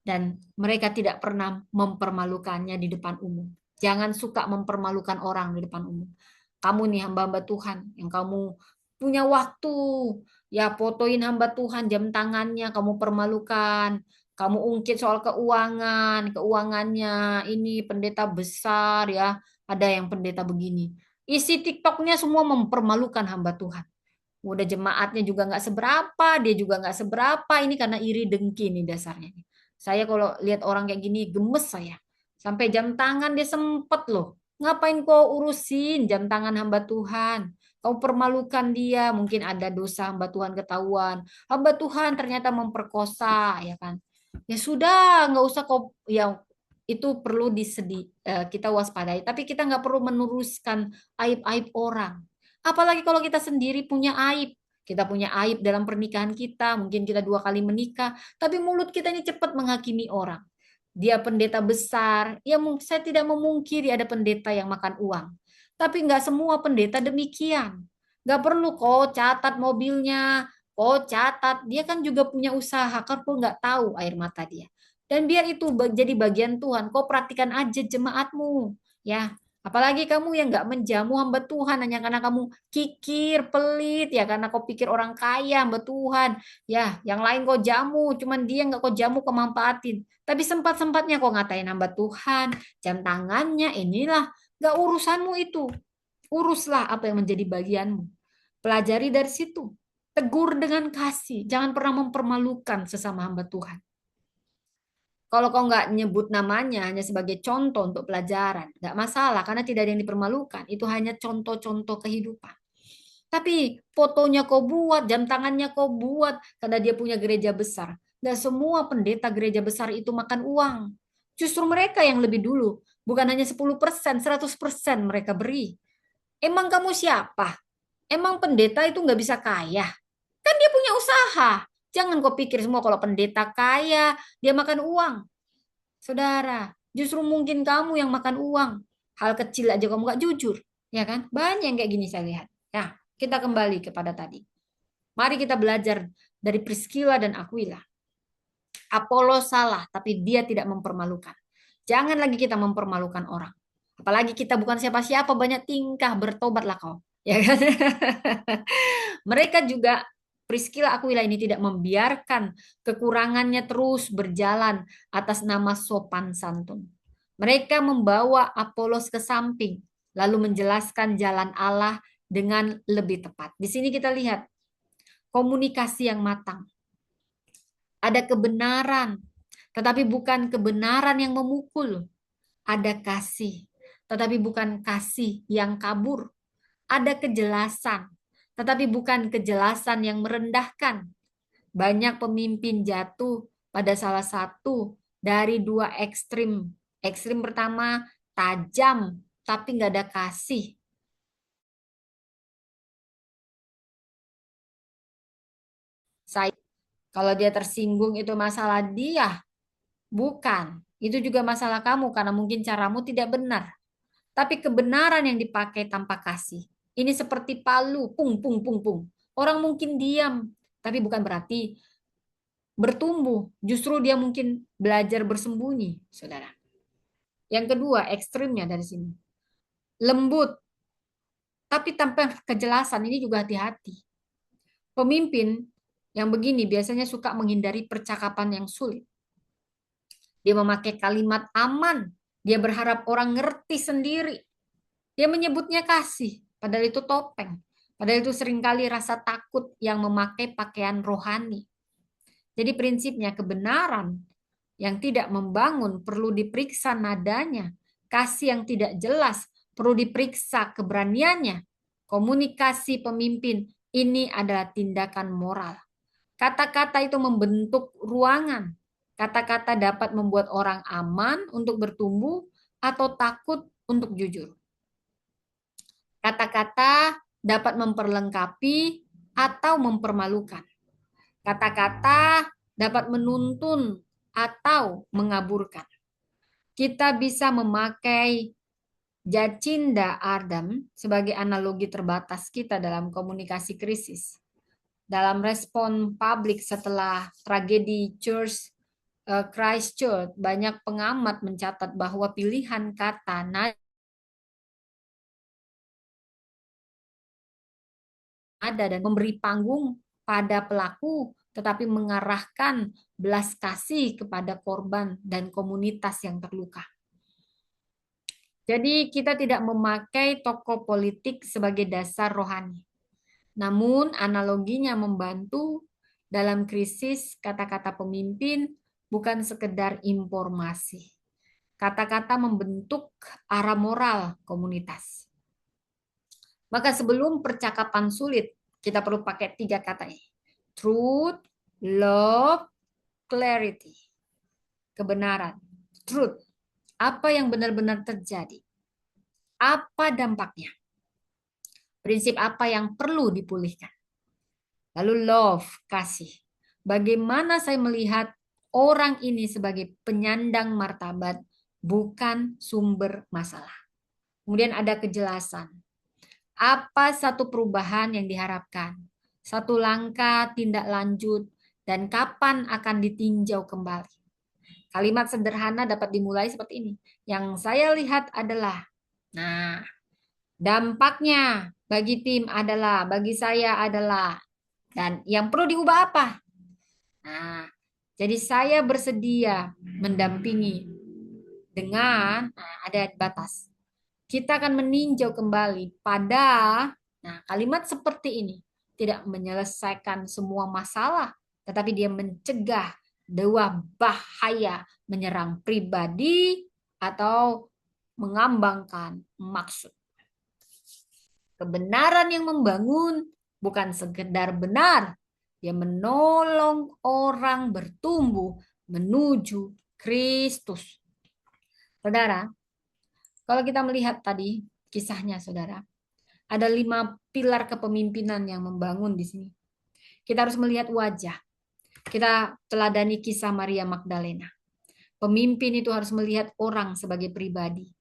dan mereka tidak pernah mempermalukannya di depan umum. Jangan suka mempermalukan orang di depan umum. Kamu nih hamba-hamba Tuhan, yang kamu punya waktu, ya fotoin hamba Tuhan, jam tangannya kamu permalukan, kamu ungkit soal keuangannya, ini pendeta besar ya, ada yang pendeta begini. Isi TikToknya semua mempermalukan hamba Tuhan. Udah jemaatnya juga nggak seberapa, dia juga nggak seberapa. Ini karena iri dengki nih dasarnya. Saya kalau lihat orang kayak gini gemes saya. Sampai jam tangan dia sempet loh. Ngapain kau urusin jam tangan hamba Tuhan? Kau permalukan dia, mungkin ada dosa hamba Tuhan ketahuan. Hamba Tuhan ternyata memperkosa, ya kan? Ya sudah, nggak usah kau ya itu perlu kita waspadai. Tapi kita nggak perlu meneruskan aib-aib orang. Apalagi kalau kita sendiri punya aib. Kita punya aib dalam pernikahan kita, mungkin kita 2 kali menikah, tapi mulut kita ini cepat menghakimi orang. Dia pendeta besar, ya saya tidak memungkiri ada pendeta yang makan uang. Tapi nggak semua pendeta demikian. Nggak perlu kok catat mobilnya, kok catat. Dia kan juga punya usaha, kan kok nggak tahu air mata dia. Dan biar itu jadi bagian Tuhan, kau perhatikan aja jemaatmu. Ya, Apalagi kamu yang nggak menjamu hamba Tuhan hanya karena kamu kikir, pelit, ya karena kau pikir orang kaya hamba Tuhan. Ya, yang lain kau jamu, cuman dia nggak kau jamu kau manfaatin. Tapi sempat-sempatnya kau ngatain hamba Tuhan, jam tangannya inilah, nggak urusanmu itu. Uruslah apa yang menjadi bagianmu. Pelajari dari situ. Tegur dengan kasih, jangan pernah mempermalukan sesama hamba Tuhan. Kalau kau nggak nyebut namanya hanya sebagai contoh untuk pelajaran, nggak masalah karena tidak ada yang dipermalukan. Itu hanya contoh-contoh kehidupan. Tapi fotonya kau buat, jam tangannya kau buat karena dia punya gereja besar. Nggak semua pendeta gereja besar itu makan uang. Justru mereka yang lebih dulu. Bukan hanya 10%, 100% mereka beri. Emang kamu siapa? Emang pendeta itu nggak bisa kaya? Kan dia punya usaha. Jangan kau pikir semua kalau pendeta kaya, dia makan uang. Saudara, justru mungkin kamu yang makan uang. Hal kecil aja kamu gak jujur. Ya kan? Banyak yang kayak gini saya lihat. Nah, kita kembali kepada tadi. Mari kita belajar dari Priscilla dan Aquila. Apollo salah, tapi dia tidak mempermalukan. Jangan lagi kita mempermalukan orang. Apalagi kita bukan siapa-siapa, banyak tingkah, bertobatlah kau. Ya kan? Mereka juga Priscilla Aquila ini tidak membiarkan kekurangannya terus berjalan atas nama sopan santun. Mereka membawa Apolos ke samping, lalu menjelaskan jalan Allah dengan lebih tepat. Di sini kita lihat komunikasi yang matang. Ada kebenaran, tetapi bukan kebenaran yang memukul. Ada kasih, tetapi bukan kasih yang kabur. Ada kejelasan, tetapi bukan kejelasan yang merendahkan. Banyak pemimpin jatuh pada salah satu dari dua ekstrim. Ekstrim pertama tajam, tapi nggak ada kasih. Saya kalau dia tersinggung itu masalah dia, bukan. Itu juga masalah kamu karena mungkin caramu tidak benar. Tapi kebenaran yang dipakai tanpa kasih. Ini seperti palu, pung, pung, pung, pung. Orang mungkin diam, tapi bukan berarti bertumbuh. Justru dia mungkin belajar bersembunyi, saudara. Yang kedua, ekstrimnya dari sini. Lembut, tapi tanpa kejelasan. Ini juga hati-hati. Pemimpin yang begini biasanya suka menghindari percakapan yang sulit. Dia memakai kalimat aman. Dia berharap orang ngerti sendiri. Dia menyebutnya kasih, padahal itu topeng. Padahal itu seringkali rasa takut yang memakai pakaian rohani. Jadi prinsipnya kebenaran yang tidak membangun perlu diperiksa nadanya. Kasih yang tidak jelas perlu diperiksa keberaniannya. Komunikasi pemimpin ini adalah tindakan moral. Kata-kata itu membentuk ruangan. Kata-kata dapat membuat orang aman untuk bertumbuh atau takut untuk jujur. Kata-kata dapat memperlengkapi atau mempermalukan. Kata-kata dapat menuntun atau mengaburkan. Kita bisa memakai Jacinda Ardern sebagai analogi terbatas kita dalam komunikasi krisis. Dalam respon publik setelah tragedi Christchurch, banyak pengamat mencatat bahwa pilihan kata ada dan memberi panggung pada pelaku, tetapi mengarahkan belas kasih kepada korban dan komunitas yang terluka. Jadi kita tidak memakai tokoh politik sebagai dasar rohani. Namun analoginya membantu dalam krisis. Kata-kata pemimpin bukan sekedar informasi. Kata-kata membentuk arah moral komunitas. Maka sebelum percakapan sulit, kita perlu pakai 3 kata ini. Truth, love, clarity. Kebenaran. Truth. Apa yang benar-benar terjadi? Apa dampaknya? Prinsip apa yang perlu dipulihkan? Lalu love, kasih. Bagaimana saya melihat orang ini sebagai penyandang martabat, bukan sumber masalah. Kemudian ada kejelasan. Apa satu perubahan yang diharapkan? Satu langkah tindak lanjut dan kapan akan ditinjau kembali? Kalimat sederhana dapat dimulai seperti ini. Yang saya lihat adalah Nah, dampaknya bagi tim adalah, bagi saya adalah, dan yang perlu diubah apa? Nah, jadi saya bersedia mendampingi dengan ada batas. Kita akan meninjau kembali pada kalimat seperti ini tidak menyelesaikan semua masalah, tetapi dia mencegah dua bahaya menyerang pribadi atau mengambangkan maksud. Kebenaran yang membangun bukan sekedar benar, dia menolong orang bertumbuh menuju Kristus. Saudara, kalau kita melihat tadi kisahnya, saudara, ada 5 pilar kepemimpinan yang membangun di sini. Kita harus melihat wajah. Kita teladani kisah Maria Magdalena. Pemimpin itu harus melihat orang sebagai pribadi.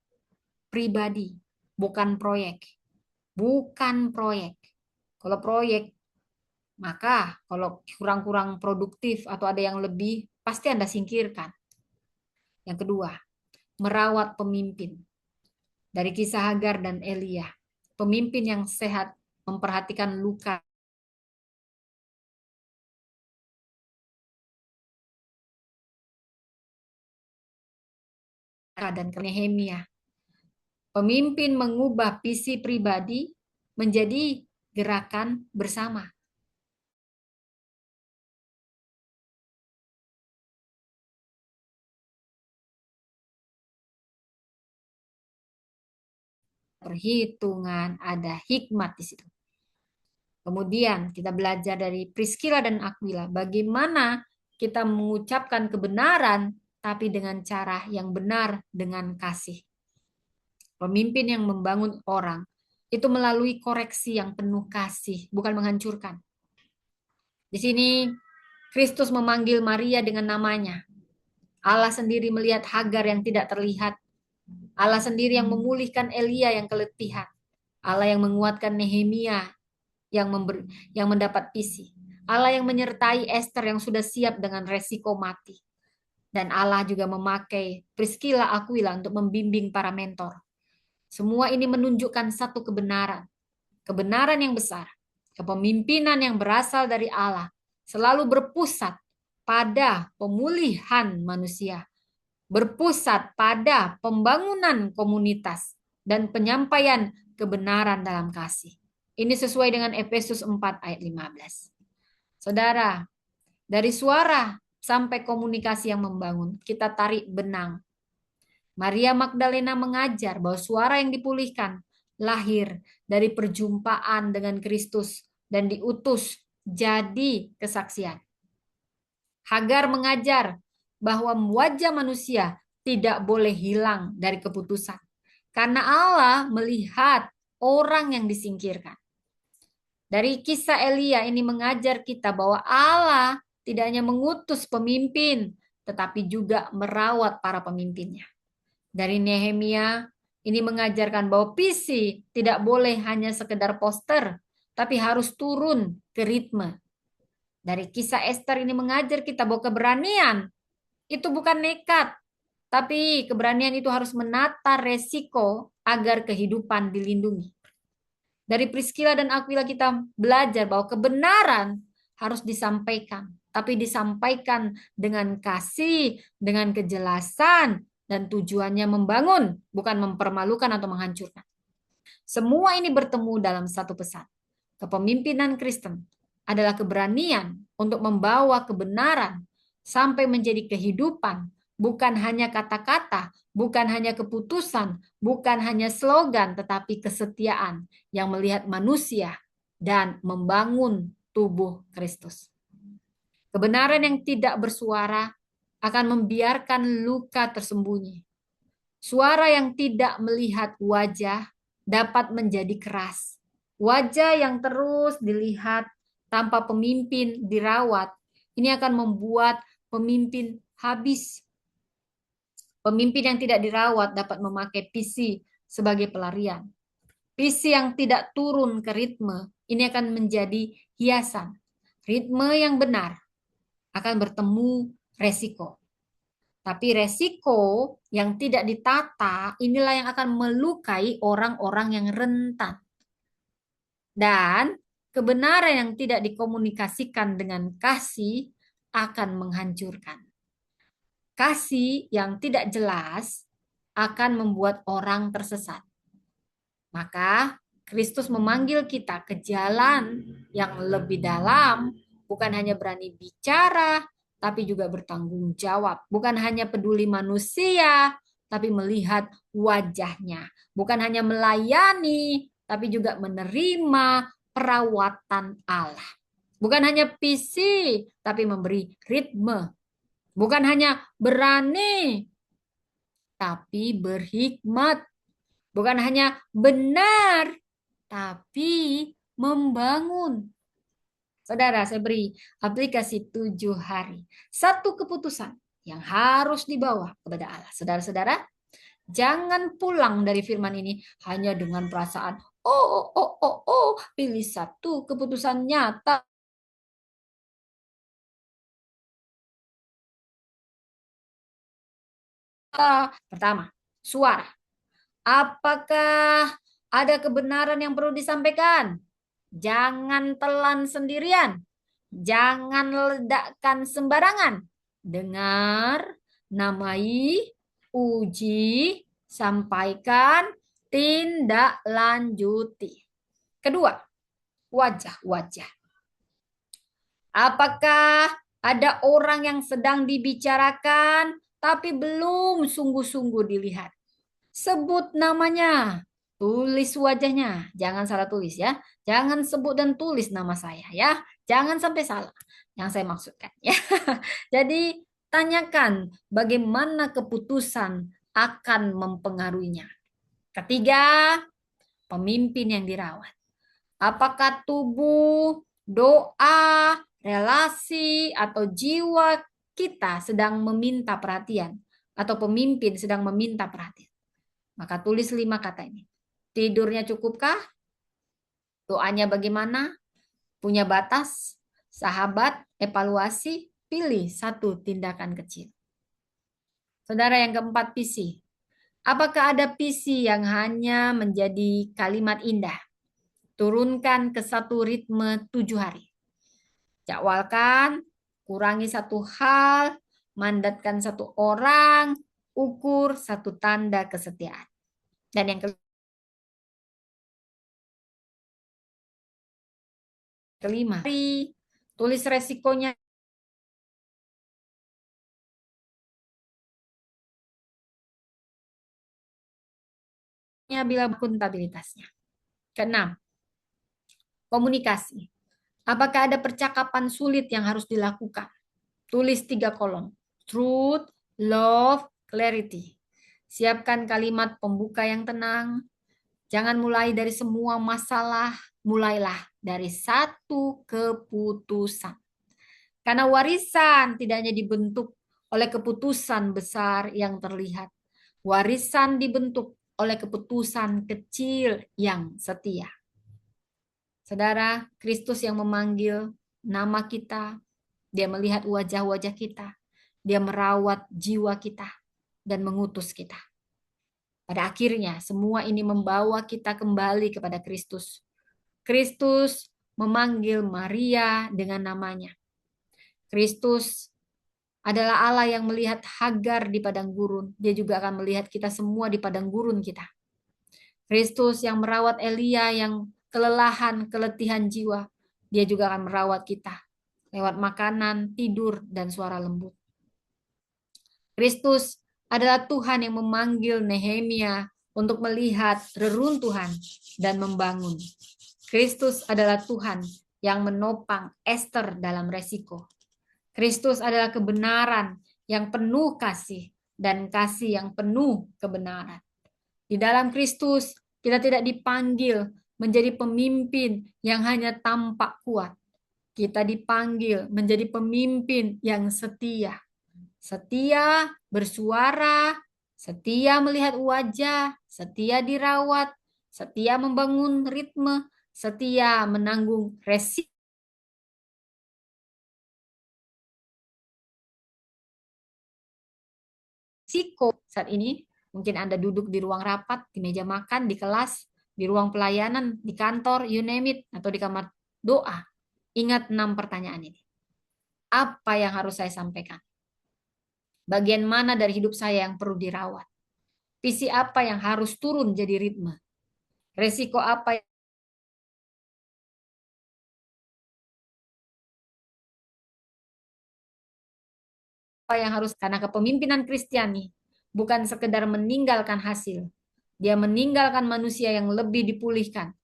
Pribadi, bukan proyek. Bukan proyek. Kalau proyek, maka kalau kurang-kurang produktif atau ada yang lebih, pasti Anda singkirkan. Yang kedua, merawat pemimpin. Dari kisah Hagar dan Elia. Pemimpin yang sehat memperhatikan luka dan Nehemia. Pemimpin mengubah visi pribadi menjadi gerakan bersama. Perhitungan, ada hikmat di situ. Kemudian kita belajar dari Priscilla dan Aquila, bagaimana kita mengucapkan kebenaran tapi dengan cara yang benar, dengan kasih. Pemimpin yang membangun orang itu melalui koreksi yang penuh kasih, bukan menghancurkan. Di sini Kristus memanggil Maria dengan namanya. Allah sendiri melihat Hagar yang tidak terlihat. Allah sendiri yang memulihkan Elia yang keletihan. Allah yang menguatkan Nehemia yang mendapat visi. Allah yang menyertai Esther yang sudah siap dengan resiko mati. Dan Allah juga memakai Priscilla Aquila untuk membimbing para mentor. Semua ini menunjukkan satu kebenaran. Kebenaran yang besar. Kepemimpinan yang berasal dari Allah selalu berpusat pada pemulihan manusia, berpusat pada pembangunan komunitas dan penyampaian kebenaran dalam kasih. Ini sesuai dengan Efesus 4 ayat 15. Saudara, dari suara sampai komunikasi yang membangun, kita tarik benang. Maria Magdalena mengajar bahwa suara yang dipulihkan lahir dari perjumpaan dengan Kristus dan diutus jadi kesaksian. Hagar mengajar bahwa wajah manusia tidak boleh hilang dari keputusan. Karena Allah melihat orang yang disingkirkan. Dari kisah Elia ini mengajar kita bahwa Allah tidak hanya mengutus pemimpin, tetapi juga merawat para pemimpinnya. Dari Nehemia ini mengajarkan bahwa visi tidak boleh hanya sekedar poster, tapi harus turun ke ritme. Dari kisah Esther ini mengajar kita bahwa keberanian itu bukan nekat, tapi keberanian itu harus menata resiko agar kehidupan dilindungi. Dari Priscilla dan Aquila kita belajar bahwa kebenaran harus disampaikan, tapi disampaikan dengan kasih, dengan kejelasan, dan tujuannya membangun, bukan mempermalukan atau menghancurkan. Semua ini bertemu dalam satu pesan. Kepemimpinan Kristen adalah keberanian untuk membawa kebenaran sampai menjadi kehidupan, bukan hanya kata-kata, bukan hanya keputusan, bukan hanya slogan, tetapi kesetiaan yang melihat manusia dan membangun tubuh Kristus. Kebenaran yang tidak bersuara akan membiarkan luka tersembunyi. Suara yang tidak melihat wajah dapat menjadi keras. Wajah yang terus dilihat tanpa pemimpin dirawat, ini akan membuat pemimpin habis. Pemimpin yang tidak dirawat dapat memakai visi sebagai pelarian. Visi yang tidak turun ke ritme, ini akan menjadi hiasan. Ritme yang benar akan bertemu resiko. Tapi resiko yang tidak ditata inilah yang akan melukai orang-orang yang rentan. Dan kebenaran yang tidak dikomunikasikan dengan kasih akan menghancurkan. Kasih yang tidak jelas akan membuat orang tersesat. Maka Kristus memanggil kita ke jalan yang lebih dalam, bukan hanya berani bicara, tapi juga bertanggung jawab. Bukan hanya peduli manusia, tapi melihat wajahnya. Bukan hanya melayani, tapi juga menerima perawatan Allah. Bukan hanya visi, tapi memberi ritme. Bukan hanya berani, tapi berhikmat. Bukan hanya benar, tapi membangun. Saudara, saya beri aplikasi 7 hari. Satu keputusan yang harus dibawa kepada Allah. Saudara-saudara, jangan pulang dari firman ini hanya dengan perasaan, pilih satu keputusan nyata. Pertama, suara. Apakah ada kebenaran yang perlu disampaikan? Jangan telan sendirian. Jangan ledakkan sembarangan. Dengar, namai, uji, sampaikan, tindak lanjuti. Kedua, wajah-wajah. Apakah ada orang yang sedang dibicarakan tapi belum sungguh-sungguh dilihat? Sebut namanya, tulis wajahnya, jangan salah tulis ya. Jangan sebut dan tulis nama saya ya. Jangan sampai salah yang saya maksudkan ya. Jadi tanyakan bagaimana keputusan akan mempengaruhinya. Ketiga, pemimpin yang dirawat. Apakah tubuh, doa, relasi, atau jiwa kita sedang meminta perhatian? Atau pemimpin sedang meminta perhatian? Maka tulis 5 kata ini. Tidurnya cukupkah? Doanya bagaimana? Punya batas? Sahabat, evaluasi, pilih satu tindakan kecil. Saudara, yang keempat, visi. Apakah ada visi yang hanya menjadi kalimat indah? Turunkan ke satu ritme 7 hari. Jadwalkan, kurangi satu hal, mandatkan satu orang, ukur satu tanda kesetiaan. Dan yang kelima, tulis resikonya bila akuntabilitasnya. Keenam, komunikasi. Apakah ada percakapan sulit yang harus dilakukan? Tulis 3 kolom. Truth, love, clarity. Siapkan kalimat pembuka yang tenang. Jangan mulai dari semua masalah. Mulailah dari satu keputusan. Karena warisan tidak hanya dibentuk oleh keputusan besar yang terlihat. Warisan dibentuk oleh keputusan kecil yang setia. Saudara, Kristus yang memanggil nama kita, dia melihat wajah-wajah kita, dia merawat jiwa kita, dan mengutus kita. Pada akhirnya, semua ini membawa kita kembali kepada Kristus. Kristus memanggil Maria dengan namanya. Kristus adalah Allah yang melihat Hagar di padang gurun. Dia juga akan melihat kita semua di padang gurun kita. Kristus yang merawat Elia yang kelelahan, keletihan jiwa. Dia juga akan merawat kita lewat makanan, tidur, dan suara lembut. Kristus adalah Tuhan yang memanggil Nehemia untuk melihat reruntuhan dan membangun. Kristus adalah Tuhan yang menopang Esther dalam resiko. Kristus adalah kebenaran yang penuh kasih dan kasih yang penuh kebenaran. Di dalam Kristus kita tidak dipanggil menjadi pemimpin yang hanya tampak kuat. Kita dipanggil menjadi pemimpin yang setia. Setia bersuara, setia melihat wajah, setia dirawat, setia membangun ritme, setia menanggung resiko. resiko saat ini. Mungkin Anda duduk di ruang rapat, di meja makan, di kelas, di ruang pelayanan, di kantor, you name it, atau di kamar doa. Ingat 6 pertanyaan ini. Apa yang harus saya sampaikan? Bagian mana dari hidup saya yang perlu dirawat? Visi apa yang harus turun jadi ritme? Resiko apa yang harus, karena kepemimpinan Kristiani bukan sekedar meninggalkan hasil. Dia meninggalkan manusia yang lebih dipulihkan,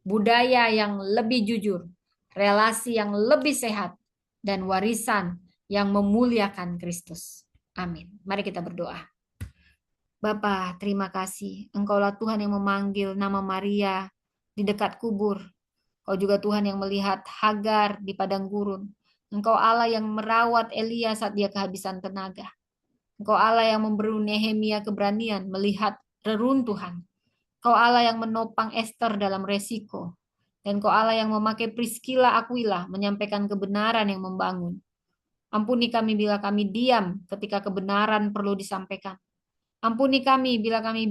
budaya yang lebih jujur, relasi yang lebih sehat, dan warisan yang memuliakan Kristus. Amin. Mari kita berdoa. Bapa, terima kasih. Engkaulah Tuhan yang memanggil nama Maria di dekat kubur. Kau juga Tuhan yang melihat Hagar di padang gurun. Engkau Allah yang merawat Elia saat dia kehabisan tenaga. Engkau Allah yang memberi Nehemia keberanian melihat reruntuhan. Kau Allah yang menopang Esther dalam resiko. Dan kau Allah yang memakai Priscilla Aquila menyampaikan kebenaran yang membangun. Ampuni kami bila kami diam ketika kebenaran perlu disampaikan. Ampuni kami bila kami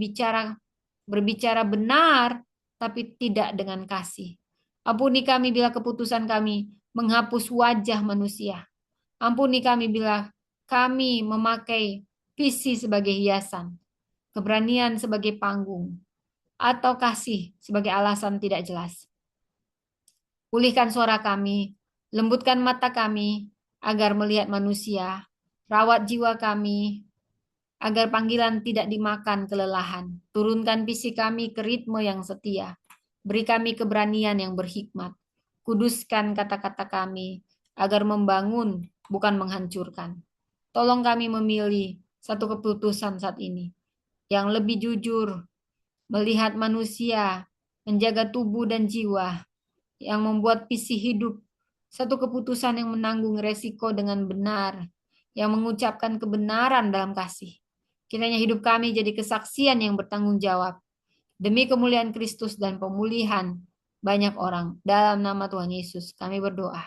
berbicara benar, tapi tidak dengan kasih. Ampuni kami bila keputusan kami menghapus wajah manusia. Ampuni kami bila kami memakai visi sebagai hiasan, keberanian sebagai panggung, atau kasih sebagai alasan tidak jelas. Pulihkan suara kami, lembutkan mata kami, agar melihat manusia, rawat jiwa kami, agar panggilan tidak dimakan kelelahan. Turunkan visi kami ke ritme yang setia. Beri kami keberanian yang berhikmat. Kuduskan kata-kata kami, agar membangun, bukan menghancurkan. Tolong kami memilih satu keputusan saat ini, yang lebih jujur, melihat manusia, menjaga tubuh dan jiwa, yang membuat visi hidup, satu keputusan yang menanggung resiko dengan benar, yang mengucapkan kebenaran dalam kasih. Kiranya hidup kami jadi kesaksian yang bertanggung jawab demi kemuliaan Kristus dan pemulihan banyak orang. Dalam nama Tuhan Yesus kami berdoa.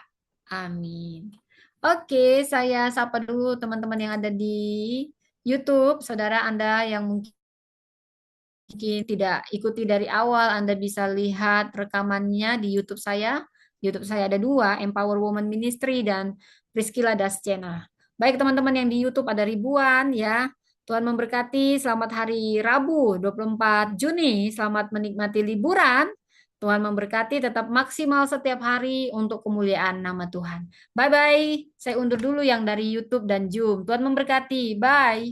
Amin. Oke, saya sapa dulu teman-teman yang ada di YouTube. Saudara Anda yang mungkin tidak ikuti dari awal, Anda bisa lihat rekamannya di YouTube saya. YouTube saya ada 2, Empower Woman Ministry dan Priscilla Dascena. Baik teman-teman yang di YouTube ada ribuan ya. Tuhan memberkati, selamat hari Rabu 24 Juni, selamat menikmati liburan. Tuhan memberkati, tetap maksimal setiap hari untuk kemuliaan nama Tuhan. Bye-bye, saya undur dulu yang dari YouTube dan Zoom. Tuhan memberkati, bye.